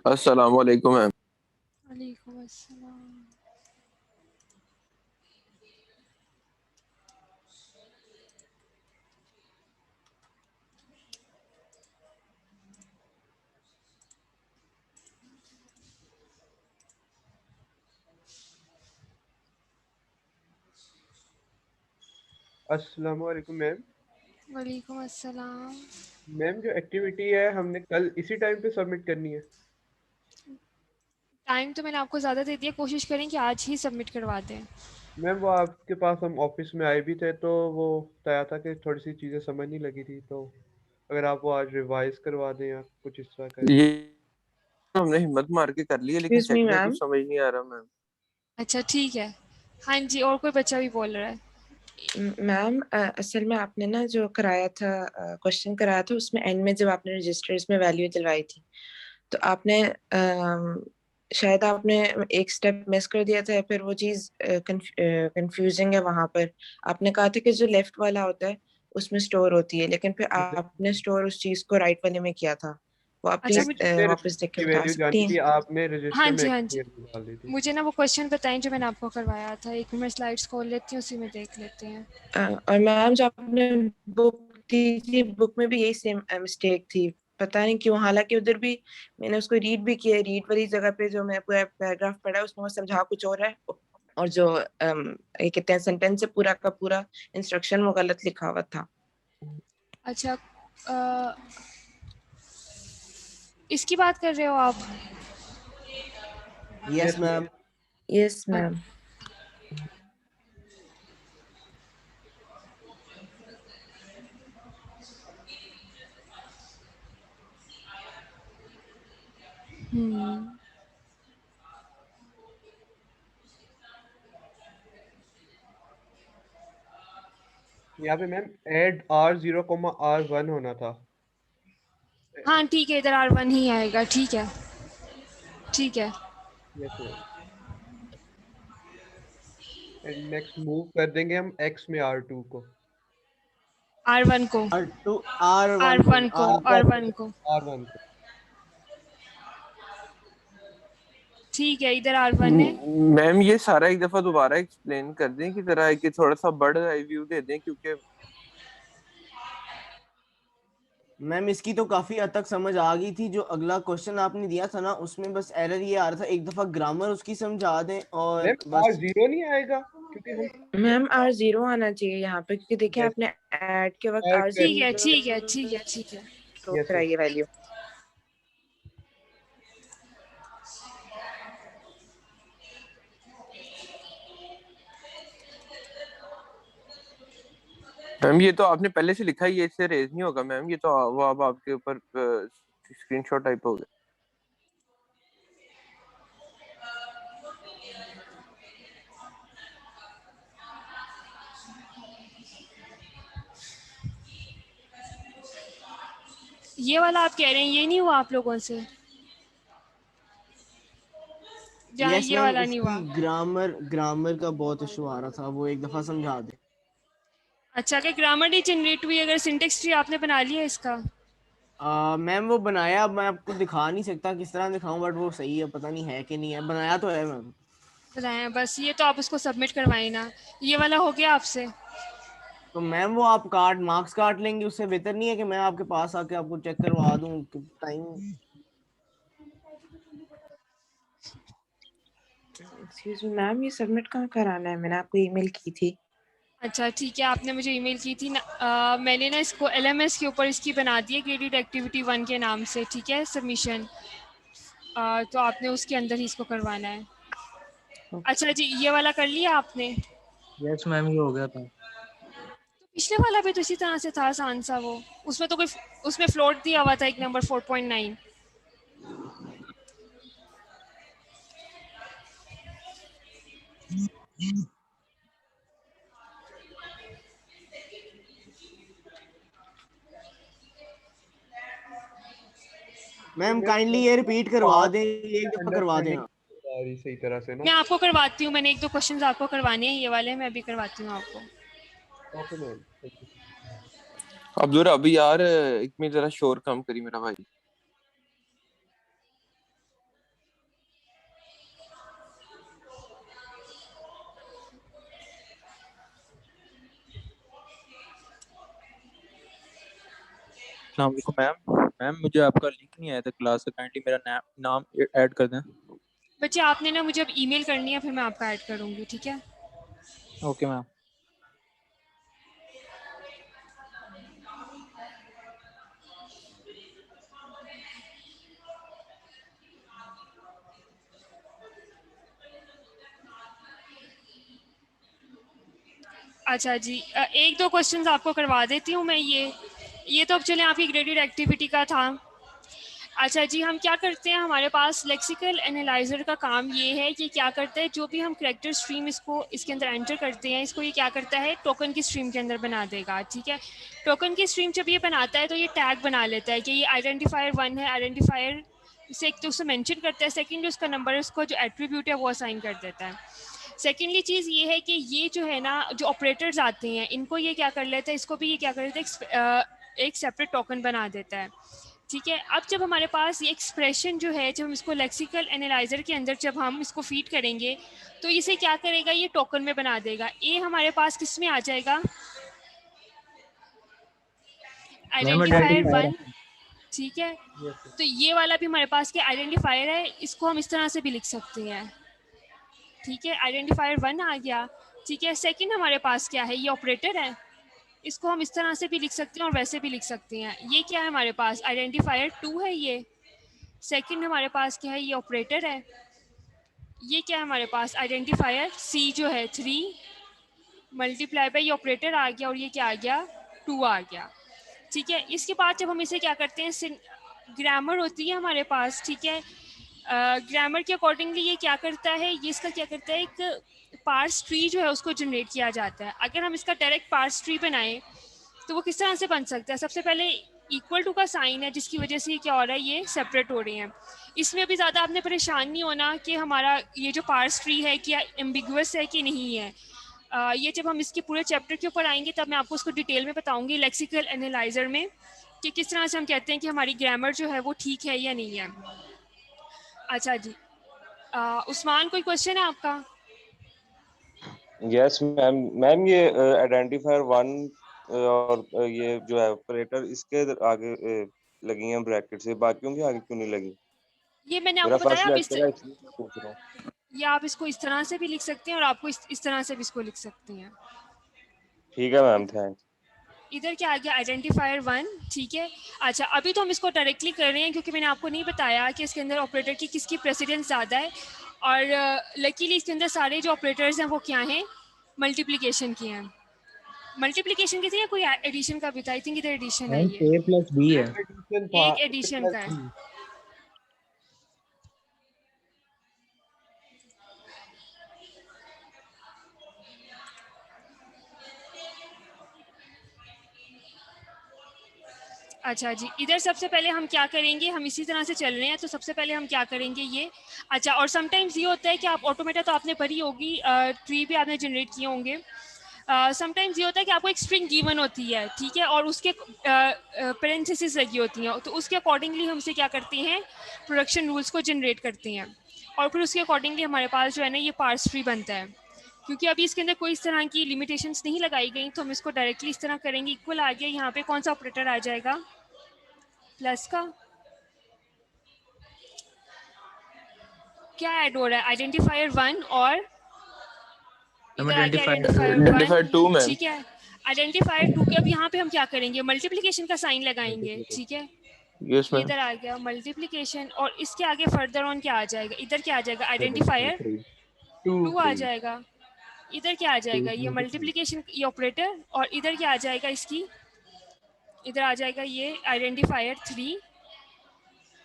अस्सलाम वालेकुम मैम। वालेकुम अस्सलाम। अस्सलाम वालेकुम मैम। वालेकुम अस्सलाम। मैम जो एक्टिविटी है हमने कल इसी टाइम पे सबमिट करनी है। टाइम तो मैंने आपको ज़्यादा दे दिया, कोशिश करें कि आज ही सबमिट करवा दें। मैम वो आपके पास हम ऑफिस में आए भी थे तो वो बताया था कि थोड़ी सी चीज़ें समझ नहीं लगी थी, तो अगर आप वो आज रिवाइज करवा दें या कुछ इस तरह का। ये हमने हिम्मत मार के कर लिया, लेकिन एक्सक्यूज मी सच में मैम। कुछ समझ नहीं आ रहा मैम। अच्छा ठीक है। हाँ जी, और कोई बच्चा भी बोल रहा है? मैम असल में आपने ना जो कराया था, क्वेश्चन कराया था, उसमें एंड में जब आपने रजिस्टर्स में वैल्यू दिलवाई थी तो आपने शायद आपने एक स्टेप मिस कर दिया था या फिर वो चीज़ कंफ्यूजिंग है वहां पर। आपने कहा था कि जो लेफ्ट वाला होता है उसमें स्टोर होती है, लेकिन फिर आपने स्टोर उस चीज को राइट वाले में किया था। वो आप अच्छा प्लीज मुझे वापस देख के की बता वैल्यू सकती जानी थी, हैं? आपने हाँ रजिस्टर में जी, हाँ जी, वैल्यू डाल दी थी। मुझे ना वो क्वेश्चन बताएं जो मैंने आपको करवाया था। एक मिनट स्लाइड्स खोल लेती हूँ, उसी में देख लेते हैं। और मैम जो आपने बुक दी थी, बुक में भी यही सेम मिस्टेक थी, पता नहीं क्यों। हालांकि उधर भी मैंने उसको रीड भी किया, रीड वाली जगह पे जो मैं पूरा पैराग्राफ पढ़ा उसमें वो समझा कुछ और है, और जो ये कहते हैं सेंटेंस है पूरा का पूरा इंस्ट्रक्शन वो गलत लिखा हुआ था। अच्छा, इसकी बात कर रहे हो आप? Yes yes ma'am. Ma'am. Yes ma'am. Hmm, यहाँ पे मैम एड R0, R1 होना था। हाँ ठीक है, इधर R1 ही आएगा। ठीक है, ठीक है। Yes ma'am. And next move कर देंगे हम एक्स में R2 को। R1 को, R1 को R1 को, R1 को। R1 को। ठीक है, इधर R1 है। मैम ये सारा एक दफा दोबारा एक्सप्लेन कर दें कि जरा कि थोड़ा सा बर्ड आई व्यू दे दें, क्योंकि मैम इसकी तो काफी हद तक समझ आ गई थी। जो अगला क्वेश्चन आपने दिया था ना, उसमें बस एरर ये आ रहा था, एक दफा ग्रामर उसकी समझा दें और मैम बस। R0 नहीं आएगा क्योंकि हम मैम R0 आना चाहिए यहाँ पे, क्योंकि देखिए यस आपने ऐड के वक्त ऐड कर। ठीक है, R0 ठीक है, ठीक है, ठीक है। स्टोर यस कराइए वैल्यू। मैम ये तो आपने पहले से लिखा है, ये इससे रेज नहीं होगा मैम। ये तो वो अब आपके ऊपर स्क्रीनशॉट टाइप हो गया। ये वाला आप कह रहे हैं ये नहीं हुआ आप लोगों से, जहाँ यस ये मैम, वाला नहीं उसकी हुआ? ग्रामर ग्रामर का बहुत इशू आ रहा था, वो एक दफा समझा दे। अच्छा, कि ग्रामर नहीं जनरेट हुई? अगर सिंटेक्स ट्री आपने बना लिया इसका? मैम वो बनाया, अब मैं आपको दिखा नहीं सकता किस तरह दिखाऊं, बट वो सही है, पता नहीं है कि नहीं है, बनाया तो है मैम। बताएं बस, ये तो आप उसको सबमिट करवाएं ना। ये वाला हो गया आपसे? तो मैम वो आप काट मार्क्स काट लेंगे, उससे बेहतर नहीं है कि मैं आपके पास आके आपको चेक करवा दूं टाइम। एक्सक्यूज मी मैम, ये सबमिट कहाँ कराना है? मैंने आपको ईमेल की थी। अच्छा ठीक है, आपने मुझे ईमेल की थी ना। मैंने ना इसको एलएमएस के ऊपर इसकी बना दी है, क्रेडिट एक्टिविटी 1 के नाम से। ठीक है, सबमिशन। तो आपने उसके अंदर ही इसको करवाना है। अच्छा जी, ये वाला कर लिया आपने? यस मैम, ये हो गया था। तो पिछले वाला भी तो इसी तरह से था, आसान सा वो। उसमें तो कोई, उसमें फ्लोट दिया हुआ था एक नंबर 4.9। तो मैम मैम काइंडली ये रिपीट करवा दें, ये एक दफा करवा दें अंडरस्टैंडिंग आप। आ रही सही तरह से ना। मैं आपको करवाती हूँ, मैंने एक दो क्वेश्चंस आपको करवाने हैं, ये वाले मैं अभी करवाती हूँ आपको। Okay ma'am. अब जरा अभी यार एक में जरा शोर कम करी मेरा भाई। अस्सलाम वालेकुम मैम मुझे आपका लिंक नहीं आया था क्लास का, काइंडली मेरा नाम ऐड कर दें। बच्चे आपने ना मुझे अब ईमेल करनी है, फिर मैं आपका ऐड करूँगी, ठीक है? Okay ma'am. अच्छा जी, एक दो क्वेश्चंस आपको करवा देती हूँ मैं। ये तो अब चले आपकी ग्रेडेड एक्टिविटी का था। अच्छा जी, हम क्या करते हैं, हमारे पास लेक्सिकल एनालाइजर का काम ये है कि क्या करता है, जो भी हम करैक्टर स्ट्रीम इसके अंदर एंटर करते हैं, इसको ये क्या करता है, टोकन की स्ट्रीम के अंदर बना देगा, ठीक है? टोकन की स्ट्रीम जब ये बनाता है तो ये टैग बना लेता है कि ये आइडेंटिफायर 1 है। आइडेंटिफायर से एक तो उसे मेंशन करता है, सेकंड जो उसका नंबर है उसको जो एट्रीब्यूट है वो असाइन कर देता है। सेकेंडली चीज़ ये है कि ये जो है ना, जो ऑपरेटर्स आते हैं इनको ये क्या कर लेता है, इसको भी ये क्या कर लेता है, एक सेपरेट टोकन बना देता है, ठीक है? अब जब हमारे पास ये एक्सप्रेशन जो है, जब हम इसको लेक्सिकल एनालाइजर के अंदर जब हम इसको फीड करेंगे तो इसे क्या करेगा, ये टोकन में बना देगा। ए हमारे पास किस में आ जाएगा, आइडेंटिफायर 1, ठीक है? तो ये वाला भी हमारे पास क्या आइडेंटिफायर है, इसको हम इस तरह से भी लिख सकते हैं, ठीक है? आइडेंटिफायर 1 आ गया, ठीक है? सेकंड हमारे पास क्या है, ये ऑपरेटर है, इसको हम इस तरह से भी लिख सकते हैं और वैसे भी लिख सकते हैं। ये क्या है हमारे पास, आइडेंटिफायर 2 है ये। सेकंड हमारे पास क्या है, ये ऑपरेटर है। ये क्या है हमारे पास, आइडेंटिफायर सी जो है 3 मल्टीप्लाई बाय ये ऑपरेटर आ गया और ये क्या आ गया, 2 आ गया, ठीक है? इसके बाद जब हम इसे क्या करते हैं, ग्रामर होती है हमारे पास, ठीक है? ग्रामर के अकॉर्डिंगली ये क्या करता है, ये इसका क्या करता है, एक पार्स ट्री जो है उसको जनरेट किया जाता है। अगर हम इसका डायरेक्ट पार्स ट्री बनाएं तो वो किस तरह से बन सकता है, सबसे पहले इक्वल टू का साइन है जिसकी वजह से ये क्या हो रहा है, ये सेपरेट हो रहे हैं। इसमें अभी ज़्यादा आपने परेशान नहीं होना कि हमारा ये जो पार्स ट्री है क्या एम्बिगुअस है कि नहीं है। ये जब हम इसके पूरे चैप्टर के ऊपर आएंगे तब मैं आपको उसको डिटेल में बताऊंगी लेक्सिकल एनालाइजर में कि किस तरह से हम कहते हैं कि हमारी ग्रामर जो है वो ठीक है या नहीं है। अच्छा जी, उस्मान कोई क्वेश्चन है आपका? यस मैम ये आइडेंटिफायर 1 और ये जो है ऑपरेटर इसके आगे लगी हैं ब्रैकेट से, बाकियों के आगे क्यों नहीं लगी? ये मैंने मेरा आपको फर्स्ट बताया, लेक्चर है इसलिए मैं पूछ रहा हूँ। ये आप इसको इस तरह से भी लिख सकते हैं और आपको इस तरह से भी इसको लिख सकते हैं। ठीक है मैम, थैंक्स। इधर क्या आ गया, आइडेंटिफायर 1, ठीक है? अच्छा, अभी तो हम इसको डायरेक्टली कर रहे हैं क्योंकि मैंने आपको नहीं बताया कि इसके अंदर ऑपरेटर की किसकी प्रेसिडेंस ज़्यादा है। और लकीली इसके अंदर सारे जो ऑपरेटर्स हैं वो क्या हैं, मल्टीप्लिकेशन के हैं। मल्टीप्लिकेशन के थे या कोई एडिशन का भी था? आई थिंक इधर एडिशन है, ये A प्लस B है। एडिशन था, एक एडिशन का है। अच्छा जी, इधर सबसे पहले हम क्या करेंगे, हम इसी तरह से चल रहे हैं तो सबसे पहले हम क्या करेंगे ये। अच्छा, और समटाइम्स ये होता है कि आप ऑटोमेटा तो आपने पढ़ी होगी, ट्री भी आपने जनरेट किए होंगे। समटाइम्स ये होता है कि आपको एक स्ट्रिंग गिवन होती है, ठीक है, और उसके पेरेंथेसिस लगी होती हैं, तो उसके अकॉर्डिंगली हम इसे क्या करते हैं, प्रोडक्शन रूल्स को जनरेट करते हैं और फिर उसके अकॉर्डिंगली हमारे पास जो है ना ये पार्स ट्री बनता है। क्योंकि अभी इसके अंदर कोई इस तरह की लिमिटेशंस नहीं लगाई गई तो हम इसको डायरेक्टली इस तरह करेंगे। इक्वल आ गया, यहाँ पे कौन सा ऑपरेटर आ जाएगा, प्लस का। क्या ऐड हो रहा है, आइडेंटिफायर 1 और इधर आ गया आइडेंटिफायर 2 1, मैम। ठीक है? आइडेंटिफायर 2 के अब यहाँ पे हम क्या करेंगे, मल्टीप्लिकेशन का साइन लगाएंगे, ठीक है? Yes ma'am. इधर आ गया मल्टीप्लिकेशन और इसके आगे फर्दर ऑन क्या आ जाएगा, इधर क्या आ जाएगा, आइडेंटिफायर 2 आ जाएगा। इधर क्या आ जाएगा, ये मल्टीप्लिकेशन ये ऑपरेटर, और इधर क्या आ जाएगा इसकी, इधर आ जाएगा ये आइडेंटिफायर 3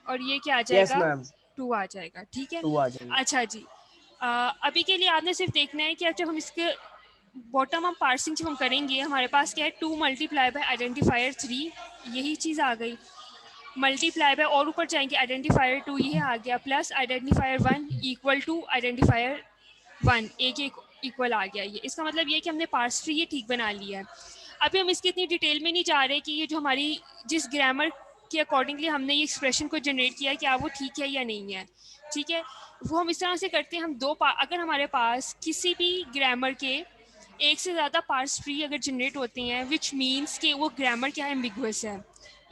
और ये क्या आ जाएगा, 2 आ जाएगा, ठीक है? 2 आ जाएगा। अच्छा जी, अभी के लिए आपने सिर्फ देखना है कि जब हम इसके बॉटम अप पार्सिंग जब हम करेंगे हमारे पास क्या है, 2 मल्टीप्लाई बाय आइडेंटिफायर 3, यही चीज़ आ गई। मल्टीप्लाई बाय और ऊपर जाएंगे आइडेंटिफायर 2, ये आ गया, plus identifier 1 equal to identifier 1, एक इक्वल आ गया। ये इसका मतलब ये कि हमने पार्स ट्री ये ठीक बना लिया है। अभी हम इसकी इतनी डिटेल में नहीं जा रहे कि ये जो हमारी जिस ग्रामर के अकॉर्डिंगली हमने ये एक्सप्रेशन को जनरेट किया है क्या वो ठीक है या नहीं है, ठीक है? वो हम इस तरह से करते हैं, हम अगर हमारे पास किसी भी ग्रामर के एक से ज़्यादा पार्स ट्री अगर जनरेट होते हैं विच मीन्स कि वो ग्रामर क्या है, एम्बिगुअस है।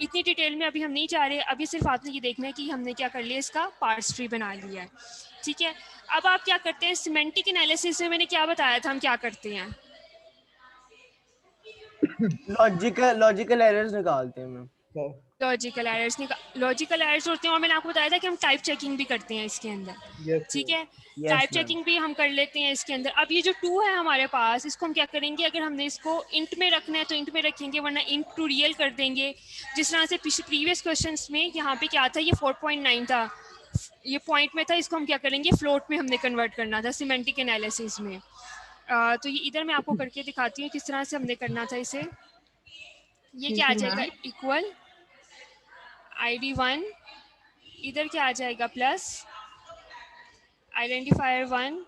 इतनी डिटेल में अभी हम नहीं जा रहे, अभी सिर्फ आपने ये देखना है कि हमने क्या कर लिया, इसका पार्स ट्री बना लिया है, ठीक है। अब आप क्या करते हैं, सिमेंटिक एनालिसिस में मैंने क्या बताया था हम क्या करते हैं, लॉजिकल एरर्स निकालते हैं मैम। लॉजिकल एरर्स होते हैं, और मैंने आपको बताया था कि हम टाइप चेकिंग भी करते हैं इसके अंदर, यस ठीक है। Yes, type ma'am. चेकिंग भी हम कर लेते हैं इसके अंदर। अब ये जो 2 है हमारे पास, इसको हम क्या करेंगे, अगर हमने इसको इंट में रखना है तो इंट में रखेंगे, वरना इंट टू रियल कर देंगे। जिस तरह से प्रीवियस क्वेश्चंस में यहाँ पे क्या था, ये 4.9 था, ये पॉइंट में था, इसको हम क्या करेंगे फ्लोट में हमने कन्वर्ट करना था सिमेंटिक एनालिसिस में। तो ये इधर मैं आपको करके दिखाती हूँ किस तरह से हमने करना था इसे। ये क्या आ जाएगा, इक्वल ID1, इधर क्या आ जाएगा प्लस आइडेंटिफायर 1,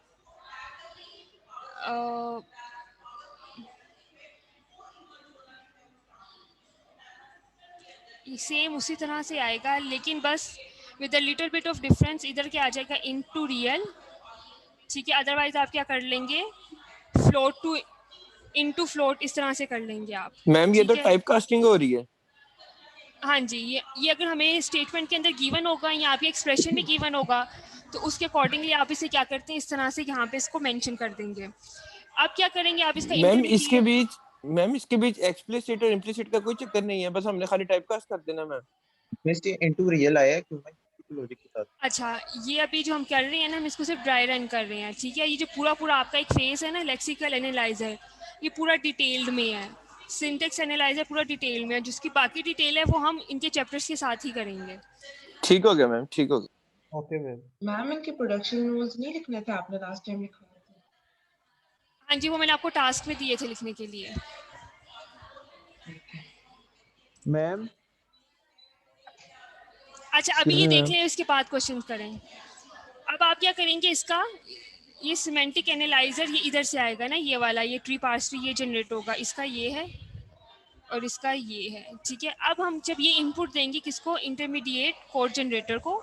सेम उसी तरह से आएगा, लेकिन बस with a little bit of difference, इधर क्या आ जाएगा इनटू रियल, ठीक है। अदरवाइज आप क्या कर लेंगे, फ्लोट टू इनटू फ्लोट, इस तरह से कर लेंगे आप। मैम ये तो ठीक है? टाइप कास्टिंग हो रही है। हाँ जी, ये अगर हमें स्टेटमेंट के अंदर गिवन होगा या आपके एक्सप्रेशन में गिवन होगा, तो उसके अकॉर्डिंगली आप इसे क्या करते हैं, इस तरह से यहाँ पे इसको मेंशन कर देंगे। अब क्या करेंगे, आप इसका इंटरमीडिएट, मैम इसके बीच एक्सप्लिसिट और इम्प्लिसिट का कोई चक्कर नहीं है, बस हमने खाली टाइप कास्ट कर देना मैम। इसमें इनटू रियल आया है क्यों भाई, लॉजिक के साथ। अच्छा ये अभी जो हम कर रहे हैं ना, हम इसको सिर्फ ड्राई रन कर रहे हैं, ठीक है। ये जो पूरा आपका एक फेस है ना, लेक्सिकल एनालाइजर, ये पूरा डिटेल्ड में है, सिंटेक्स एनालाइजर पूरा डिटेल में है, जिसकी बाकी डिटेल है वो हम इनके चैप्टर्स के साथ ही करेंगे। ठीक हो गया मैम, ठीक हो गया। Okay ma'am. मैम इनके प्रोडक्शन रूल्स नहीं लिखने थे आपने लास्ट टाइम लिखवाए थे? हाँ जी, वो मैंने आपको टास्क में दिए थे लिखने के लिए। मैम अच्छा अभी ये देख लें, इसके बाद क्वेश्चन करें। अब आप क्या करेंगे, इसका ये सिमेंटिक एनालाइजर ये इधर से आएगा ना, ये वाला, ये ट्री पार्स ट्री, ये जनरेट होगा, इसका ये है और इसका ये है, ठीक है। अब हम जब ये इनपुट देंगे किसको, इंटरमीडिएट कोड जनरेटर को,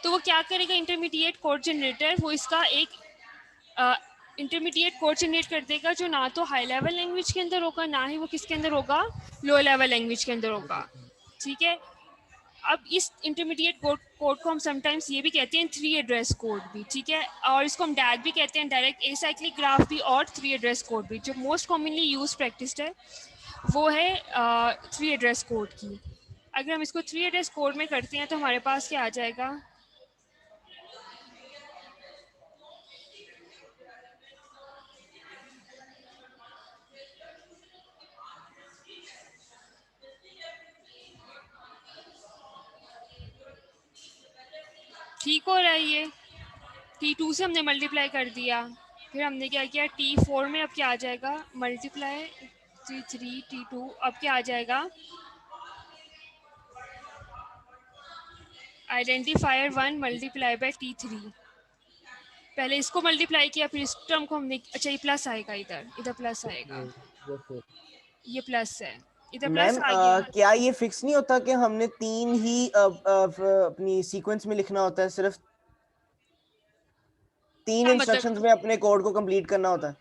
तो वो क्या करेगा, इंटरमीडिएट कोड जनरेटर वो इसका एक इंटरमीडिएट कोड जनरेट कर देगा, जो ना तो हाई लेवल लैंग्वेज के अंदर होगा, ना ही वो किसके अंदर होगा, लो लेवल लैंग्वेज के अंदर होगा, ठीक है। अब इस इंटरमीडिएट कोड को हम समटाइम्स ये भी कहते हैं 3 एड्रेस कोड भी, ठीक है, और इसको हम डैग भी कहते हैं, डायरेक्ट एसाइक्लिक ग्राफ भी, और 3 एड्रेस कोड भी। जो मोस्ट कॉमनली यूज प्रैक्टिस्ड है वो है 3 एड्रेस कोड की। अगर हम इसको 3 एड्रेस कोड में करते हैं तो हमारे पास क्या आ जाएगा, ठीक हो रहा है ये, T2 से हमने मल्टीप्लाई कर दिया, फिर हमने क्या किया T4 में, अब क्या आ जाएगा मल्टीप्लाई T3 T2, अब क्या आ जाएगा आइडेंटिफायर 1 मल्टीप्लाई बाय T3। पहले इसको मल्टीप्लाई किया, फिर इस टर्म को हमने, अच्छा ये प्लस आएगा, इधर प्लस आएगा, ये प्लस है, इधर प्लस मैम आ गया। क्या ये फिक्स नहीं होता कि हमने 3 ही अपनी सीक्वेंस में लिखना होता है, सिर्फ 3 हाँ, इंस्ट्रक्शंस मतलब में अपने कोड को कंप्लीट करना होता है?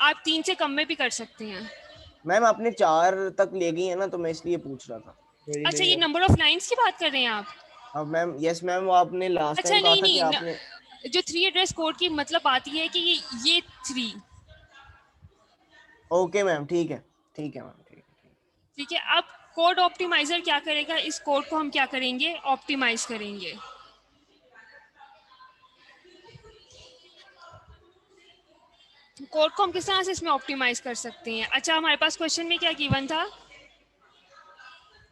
आप 3 से कम में भी कर सकते हैं। मैम आपने 4 तक ले गई है ना, तो मैं इसलिए पूछ रहा था। अच्छा ये नंबर ऑफ लाइंस की बात कर रहे हैं आप? अब मैम यस मैम, वो आपने लास्ट अच्छा टाइम कहा नहीं था कि नहीं आपने जो 3 एड्रेस कोड की मतलब बात ये है कि ये 3, ओके मैम, ठीक है मैम, ठीक है। अब कोड ऑप्टिमाइजर क्या करेगा, इस कोड को हम क्या करेंगे, ऑप्टिमाइज करेंगे। कोड को हम किस तरह से इसमें ऑप्टिमाइज कर सकते हैं। अच्छा हमारे पास क्वेश्चन में क्या गिवन था,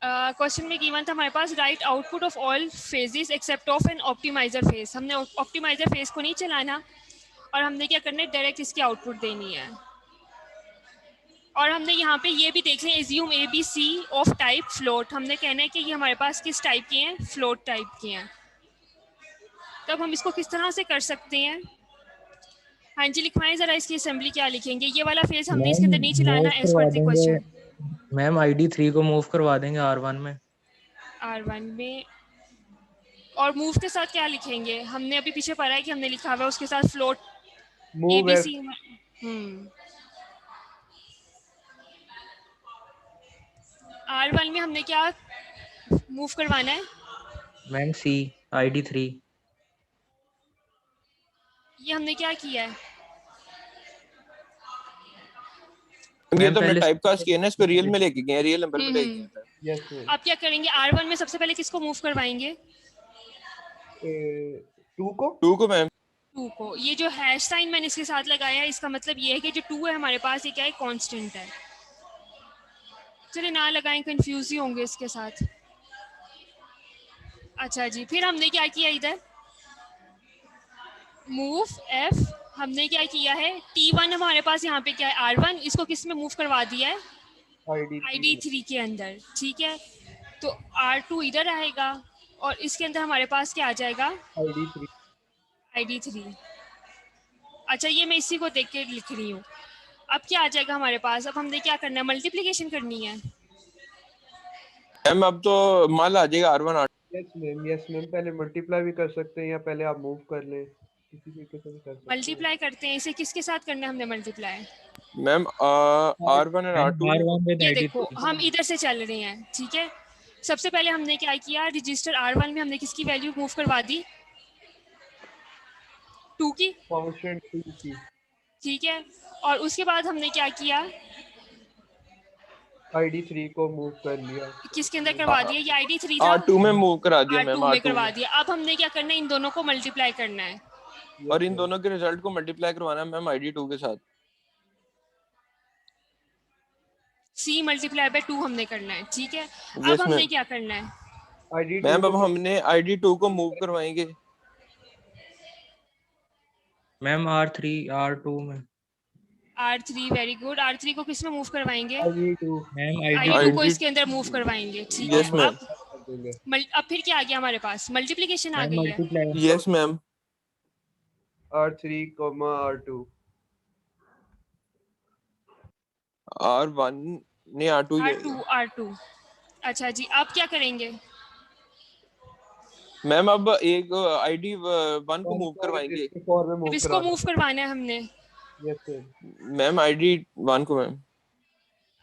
क्वेश्चन में गिवन था हमारे पास right output of all phases except of an optimizer phase. हमने ऑप्टिमाइजर फेज को नहीं चलाना और हमने क्या करना है, डायरेक्ट इसकी आउटपुट देनी है। और हमने यहाँ पे ये भी देख लें, assume A B C of type float, हमने कहना है कि ये हमारे पास किस टाइप के हैं, फ्लोट टाइप के हैं। तब हम इसको किस तरह से कर सकते हैं, हाँ जी लिखवाएं जरा इसकी असेंबली क्या लिखेंगे। ये वाला फेज हमने इसके अंदर नहीं चलाना as per the question. Ma'am ID3 को मूव करवा देंगे R1 में। R1 में, और मूव के साथ क्या लिखेंगे, हमने अभी पीछे पढ़ा है कि हमने लिखा हुआ है उसके साथ फ्लोट मूव ABC। R1 में हमने क्या मूव करवाना है? मैम सी ID 3। ये हमने क्या किया है? ये मैम तो हमने पहले टाइप कास्ट किया ना, इसको रियल में लेके गए, रियल नंबर में लेके गए मैम। Yes ma'am. आप क्या करेंगे? R1 में सबसे पहले किसको मूव करवाएंगे? 2 को 2 को मैम। 2 को। ये जो हैश साइन मैंने इसके साथ लगाया है, इसका मतलब ये है कि जो 2 है हमारे पास, ये क्या है? कांस्टेंट है। चलिए ना लगाएं, कंफ्यूज ही होंगे इसके साथ। अच्छा जी, फिर हमने क्या किया इधर? Move F। हमने क्या किया है? T1 हमारे पास यहाँ पे क्या है? R1, इसको किस में मूव करवा दिया है? ID3 के अंदर। ठीक है, तो R2 इधर आएगा और इसके अंदर हमारे पास क्या आ जाएगा? ID3। अच्छा, ये मैं इसी को देख के लिख रही हूँ। अब क्या आ जाएगा हमारे पास? अब हमने क्या करना है? मल्टीप्लिकेशन करनी है। मैम अब तो मान आ जाएगा R1 R2। यस मैम, पहले मल्टीप्लाई भी कर सकते हैं या पहले आप मूव कर लें, किसी तरीके से भी कर सकते हैं। मल्टीप्लाई करते हैं, इसे किसके साथ करना है हमने मल्टीप्लाई? मैम R1 और मैम R2 R1 with ये ID देखो 3। हम इधर से चल रहे हैं, ठीक है। सबसे पहले हमने क्या किया? रजिस्टर R1 में हमने किसकी वैल्यू मूव करवा दी? 2 की। कांस्टेंट 2 की ठीक है, और उसके बाद हमने क्या किया? ID3 को मूव कर लिया। किसके अंदर करवा दिया? ये ID3 था, R2 में मूव करा दिया मैम, R2 में R2 करवा में। दिया। अब हमने क्या करना है? इन दोनों को मल्टीप्लाई करना है। और इन दोनों के रिजल्ट को मल्टीप्लाई करवाना है मैम ID2 के साथ। C मल्टीप्लाई बाय 2 हमने करना है, ठीक है। अब यस हमने मैम। क्या करना है? ID2 मैम अब को हमने ID2 को मूव करवाएंगे। मैम R3 R2 में। R3, very good. R3 को किस में मूव करवाएंगे? ID2 मैम ID2 को ID इसके अंदर मूव करवाएंगे, ठीक यस है। मैम। कर देंगे। अब फिर क्या आ गया हमारे पास? मल्टीप्लिकेशन आ मैम गई है। Multiply. Yes ma'am. R3, R2 R1 ने R2 ही R2 R2। अच्छा जी, अब क्या करेंगे? मैम अब एक ID1 को मूव करवाएंगे। फॉर में मूव अब इसको करा मूव करवाना है हमने। Yes ma'am. मैम ID1 को मैम।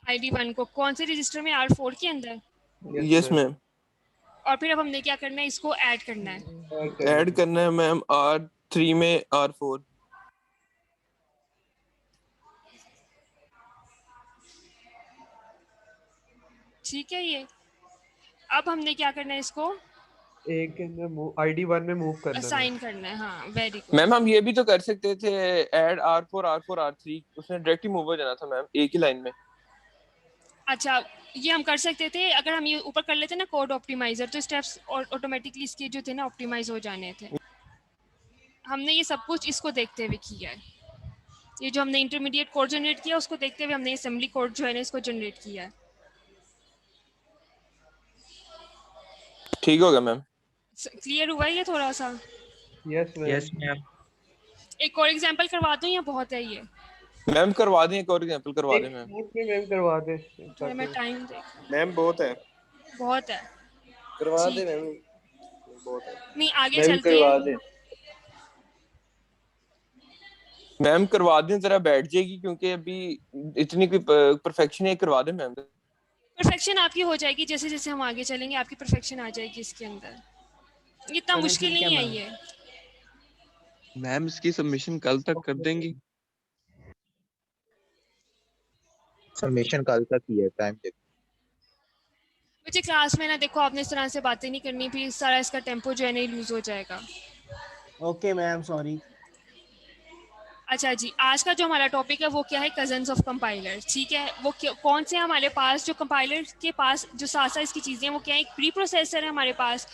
ID1 को कौन से रजिस्टर में? R4 के अंदर। Yes ma'am. और फिर अब हमने क्या करना है? इसको ऐड करना है। ऐड करना है मैम R3 में R4। ठीक है, ये अब हमने क्या करना है? इसको एक के अंदर ID1 में मूव करना है। असाइन करना है। हाँ, वेरी गुड। मैम हम ये भी तो कर सकते थे, ऐड R4 R4 R3, उसमें डायरेक्ट ही मूव हो जाना था मैम, एक ही लाइन में। अच्छा, ये हम कर सकते थे अगर हम ये ऊपर कर लेते ना कोड ऑप्टिमाइजर, तो स्टेप्स ऑटोमेटिकली इसके जो थे ना ऑप्टिमाइज हो जाने थे। हमने ये सब कुछ इसको देखते हुए किया है। ये जो हमने इंटरमीडिएट कोड जनरेट किया, उसको देखते हुए हमने असेंबली कोड जो है ना इसको जनरेट किया है। ठीक हो गया मैम। क्लियर हुआ है ये थोड़ा सा? Yes yes ma'am. मैम। एक और एग्जांपल करवा दूं या बहुत है ये? मैम करवा दें, एक और एग्जांपल करवा दें मैम। मैम करवा दे। थोड़ा मैं टाइम देख। मैम बहुत है, बहुत है, करवा ठीक दे है। मैम, बहुत है। नहीं, आगे मैम चलते करवा हैं। दे। मैम करवा दें, जरा बैठ जाएगी क्योंकि अभी इतनी कोई परफेक्शन है, करवा दें मैम। परफेक्शन आपकी हो जाएगी, जैसे जैसे हम आगे चलेंगे आपकी परफेक्शन आ जाएगी इसके अंदर। इतना चलो मुश्किल ठीक है नहीं है मैम। ये। मैम इसकी सबमिशन कल तक कर देंगी? सबमिशन कल तक ही है, टाइम देखो। मुझे क्लास में ना देखो, आपने इस तरह से बातें नहीं करनी, फिर सारा इसका टेम्पो जो है ना लूज हो जाएगा। Okay ma'am, sorry. अच्छा जी, आज का जो हमारा टॉपिक है वो क्या है? Cousins of compiler. ठीक है, वो कौन से हमारे पास जो कंपाइलर के पास जो साथ साथ इसकी चीज़ें, वो क्या है? एक प्री प्रोसेसर है हमारे पास,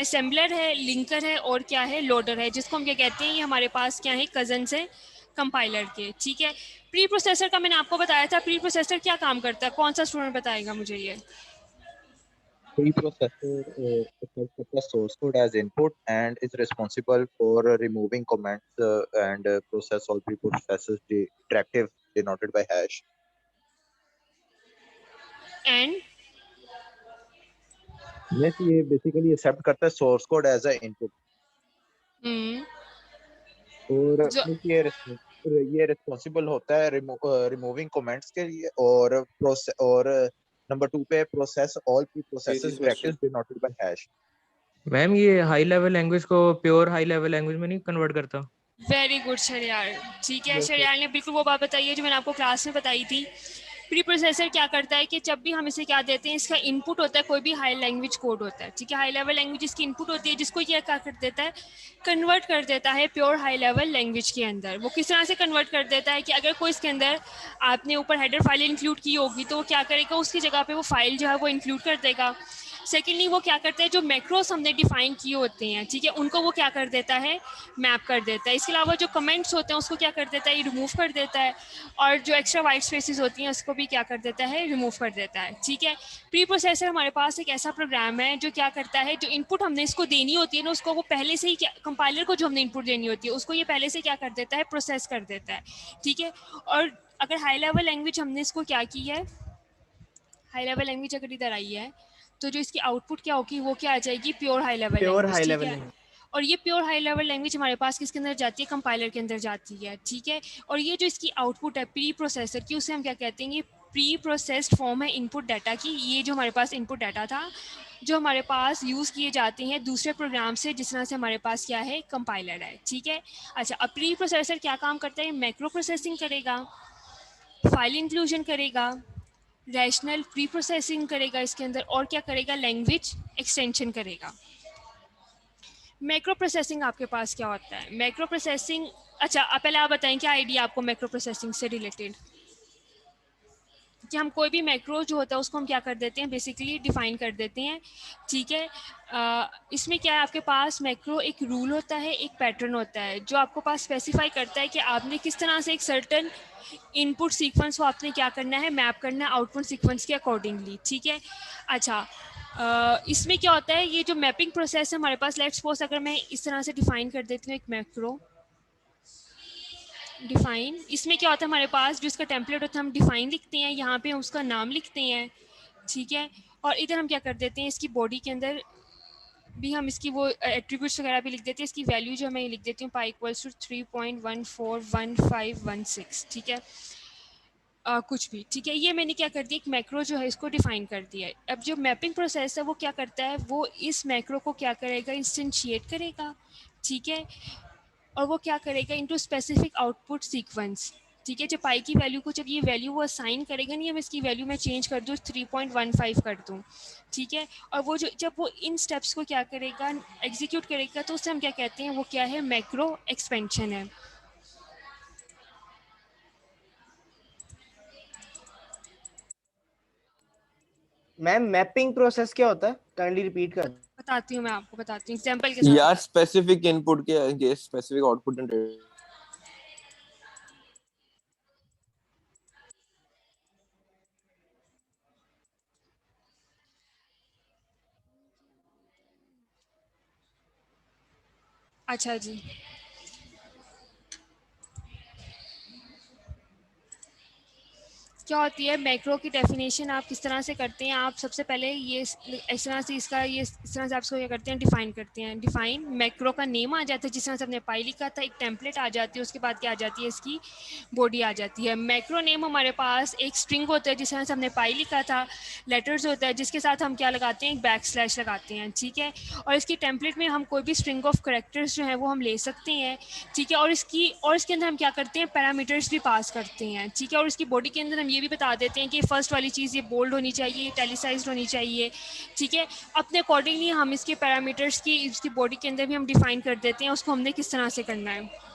असेंबलर है, लिंकर है और क्या है? लोडर है, जिसको हम क्या कहते हैं? ये हमारे पास क्या है? कजन्स है कंपाइलर के। ठीक है, प्री प्रोसेसर का मैंने आपको बताया था। प्री प्रोसेसर क्या काम करता है? कौन सा स्टूडेंट बताएगा मुझे ये? Preprocessor accepts the source code as input and is responsible for removing comments and process all preprocessors directive denoted by hash. And Yes, ये basically accept करता है source code as a input और ये responsible होता है removing comments के लिए और नंबर 2 पे process all pre processes directives denoted by hash. Ma'am ये हाई लेवल लैंग्वेज को प्योर हाई लेवल लैंग्वेज में नहीं कन्वर्ट करता? वेरी गुड शरियार, ठीक है। Yes, sir. शरियार ने बिल्कुल वो बात बताई है जो मैंने आपको क्लास में बताई थी। प्री प्रोसेसर क्या करता है कि जब भी हम इसे क्या देते हैं, इसका इनपुट होता है कोई भी हाई लैंग्वेज कोड होता है, ठीक है। हाई लेवल लैंग्वेज इसकी इनपुट होती है, जिसको ये क्या कर देता है, कन्वर्ट कर देता है प्योर हाई लेवल लैंग्वेज के अंदर। वो किस तरह से कन्वर्ट कर देता है कि अगर कोई इसके अंदर आपने ऊपर हेडर फाइल इंक्लूड की होगी तो वो क्या करेगा, उसकी जगह पे वो फाइल जो है वो इंक्लूड कर देगा। सेकेंडली वो क्या करता है, जो मैक्रोस हमने डिफाइन किए होते हैं, ठीक है, उनको वो क्या कर देता है, मैप कर देता है। इसके अलावा जो कमेंट्स होते हैं उसको क्या कर देता है, रिमूव कर देता है। और जो एक्स्ट्रा वाइट स्पेसेस होती हैं उसको भी क्या कर देता है, रिमूव कर देता है, ठीक है। प्री प्रोसेसर हमारे पास एक ऐसा प्रोग्राम है जो क्या करता है, जो इनपुट हमने इसको देनी होती है ना, उसको वो पहले से ही कंपाइलर को जो हमने इनपुट देनी होती है उसको ये पहले से क्या कर देता है, प्रोसेस कर देता है, ठीक है। और अगर हाई लेवल लैंग्वेज हमने इसको क्या की है, हाई लेवल लैंग्वेज अगर इधर आई है तो जो इसकी आउटपुट क्या होगी, वो क्या आ जाएगी, pure high level pure high language, level ठीक है। और ये प्योर हाई लेवल लैंग्वेज हमारे पास किसके अंदर जाती है, कंपाइलर के अंदर जाती है, ठीक है। और ये जो इसकी आउटपुट है प्री प्रोसेसर की, उसे हम क्या कहते हैं, ये प्री प्रोसेस्ड फॉर्म है इनपुट डाटा की। ये जो हमारे पास इनपुट डाटा था जो हमारे पास यूज़ किए जाते हैं दूसरे प्रोग्राम से, जिस तरह से हमारे पास क्या है, कंपाइलर है, ठीक है। अच्छा, अब प्री प्रोसेसर क्या काम करता है, मैक्रो प्रोसेसिंग करेगा, फाइल इंक्लूजन करेगा, रैशनल प्री प्रोसेसिंग करेगा इसके अंदर, और क्या करेगा, लैंग्वेज एक्सटेंशन करेगा। मैक्रो प्रोसेसिंग आपके पास क्या होता है, मैक्रो प्रोसेसिंग, अच्छा पहले आप बताएं क्या आइडिया आपको मैक्रो प्रोसेसिंग से रिलेटेड, कि हम कोई भी मैक्रो जो होता है उसको हम क्या कर देते हैं, बेसिकली डिफाइन कर देते हैं, ठीक है। इसमें क्या है, आपके पास मैक्रो एक रूल होता है, एक पैटर्न होता है जो आपको पास स्पेसिफाई करता है कि आपने किस तरह से एक सर्टन इनपुट सीक्वेंस को आपने क्या करना है, मैप करना है आउटपुट सीक्वेंस के अकॉर्डिंगली, ठीक है। अच्छा, इसमें क्या होता है, ये जो मैपिंग प्रोसेस है हमारे पास, लेट्स सपोज अगर मैं इस तरह से डिफाइन कर देती हूँ एक मैक्रो डिफाइन, इसमें क्या होता है हमारे पास जो इसका टेम्पलेट होता है, हम डिफाइन लिखते हैं, यहाँ पे हम उसका नाम लिखते हैं, ठीक है। और इधर हम क्या कर देते हैं, इसकी बॉडी के अंदर भी हम इसकी वो एट्रीब्यूट्स वगैरह भी लिख देते हैं। इसकी वैल्यू जो मैं लिख देती हूँ पाई इक्वल्स टू 3.141516, ठीक है। कुछ भी, ठीक है। ये मैंने क्या कर दिया, एक मैक्रो जो है इसको डिफाइन कर दिया है। अब जो मैपिंग प्रोसेस है वो क्या करता है, वो इस मैक्रो को क्या करेगा, इंस्टेंशिएट करेगा, ठीक है। और वो क्या करेगा, इनटू स्पेसिफिक आउटपुट सीक्वेंस, ठीक है। जब पाई की वैल्यू को, जब ये वैल्यू वो असाइन करेगा, नहीं, हम इसकी वैल्यू में चेंज कर दूँ 3.15 कर दूँ, ठीक है। और वो जो जब वो इन स्टेप्स को क्या करेगा, एग्जीक्यूट करेगा, तो उससे हम क्या कहते हैं, वो क्या है, मैक्रो एक्सपेंशन है। मैम मैपिंग प्रोसेस क्या होता है, काइंडली रिपीट कर। बताती हूँ, मैं आपको बताती हूँ एग्जांपल के साथ। यार स्पेसिफिक इनपुट के अगेंस्ट स्पेसिफिक आउटपुट एंड अच्छा जी, क्या होती है मैक्रो की डेफिनेशन, आप किस तरह से करते हैं, आप सबसे पहले ये इस तरह से इसका ये इस तरह से आप इसको क्या करते हैं, डिफाइन करते हैं। डिफाइन मैक्रो का नेम आ जाता है, जिस तरह से हमने पाई लिखा था, एक टेम्पलेट आ जाती है, उसके बाद क्या आ जाती है, इसकी बॉडी आ जाती है। मैक्रो नेम हमारे पास एक स्ट्रिंग होता है, जिस तरह से हमने पाई लिखा था, लेटर्स होता है, जिसके साथ हम क्या लगाते हैं, एक बैक स्लैश लगाते हैं, ठीक है। और इसकी टेम्पलेट में हम कोई भी स्ट्रिंग ऑफ करेक्टर्स जो है वो हम ले सकते हैं, ठीक है। और इसके अंदर हम क्या करते हैं, पैरामीटर्स भी पास करते हैं, ठीक है। और इसकी बॉडी के अंदर हम ये भी बता देते हैं कि फर्स्ट वाली चीज़ ये बोल्ड होनी चाहिए, इटैलिसाइज्ड होनी चाहिए, ठीक है। अपने अकॉर्डिंगली हम इसके पैरामीटर्स की इसकी बॉडी के अंदर भी हम डिफाइन कर देते हैं, उसको हमने किस तरह से करना है।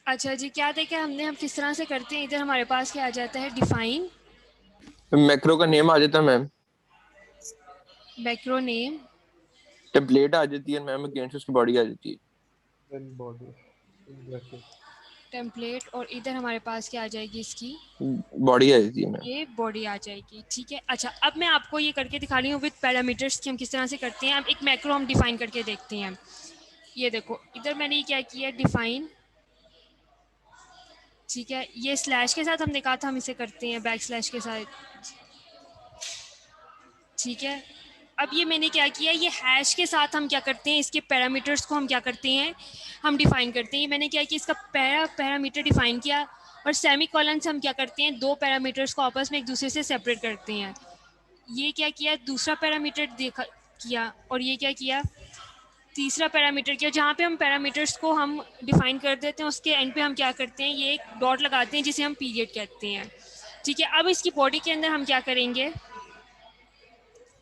अच्छा जी, क्या देखा हमने, हम किस तरह से करते हैं, इधर हमारे पास क्या आ जाता है, डिफाइन, मैक्रो का नेम आ जाता है मैम, मैक्रो नेम, टेम्पलेट आ जाती है मैम, अगेंस्ट उसकी बॉडी आ जाती है, टेम्पलेट, और इधर हमारे पास क्या आ जाएगी, इसकी बॉडी आ जाती है मैम। ये बॉडी आ जाएगी, ठीक है। अच्छा, अब मैं आपको ये करके दिखा रही हूँ विद पैरामीटर्स कि हम किस तरह से करते हैं। अब एक मैक्रो हम डिफाइन करके देखते हैं। ये देखो इधर मैंने ये क्या किया, डिफाइन, ठीक है, ये स्लैश के साथ हमने कहा था हम इसे करते हैं बैक स्लैश के साथ, ठीक है। अब ये मैंने क्या किया, ये हैश के साथ हम क्या करते हैं, इसके पैरामीटर्स को हम क्या करते हैं, हम डिफाइन करते हैं। ये मैंने क्या किया, इसका पैरामीटर डिफाइन किया, और सेमी कॉलन से हम क्या करते हैं, दो पैरामीटर्स को आपस में एक दूसरे से सेपरेट करते हैं। ये क्या किया, दूसरा पैरामीटर देखा किया, और ये क्या किया, तीसरा पैरामीटर किया। जहाँ पे हम पैरामीटर्स को हम डिफाइन कर देते हैं उसके एंड पे हम क्या करते हैं, ये एक डॉट लगाते हैं जिसे हम पीरियड कहते हैं, ठीक है। अब इसकी बॉडी के अंदर हम क्या करेंगे,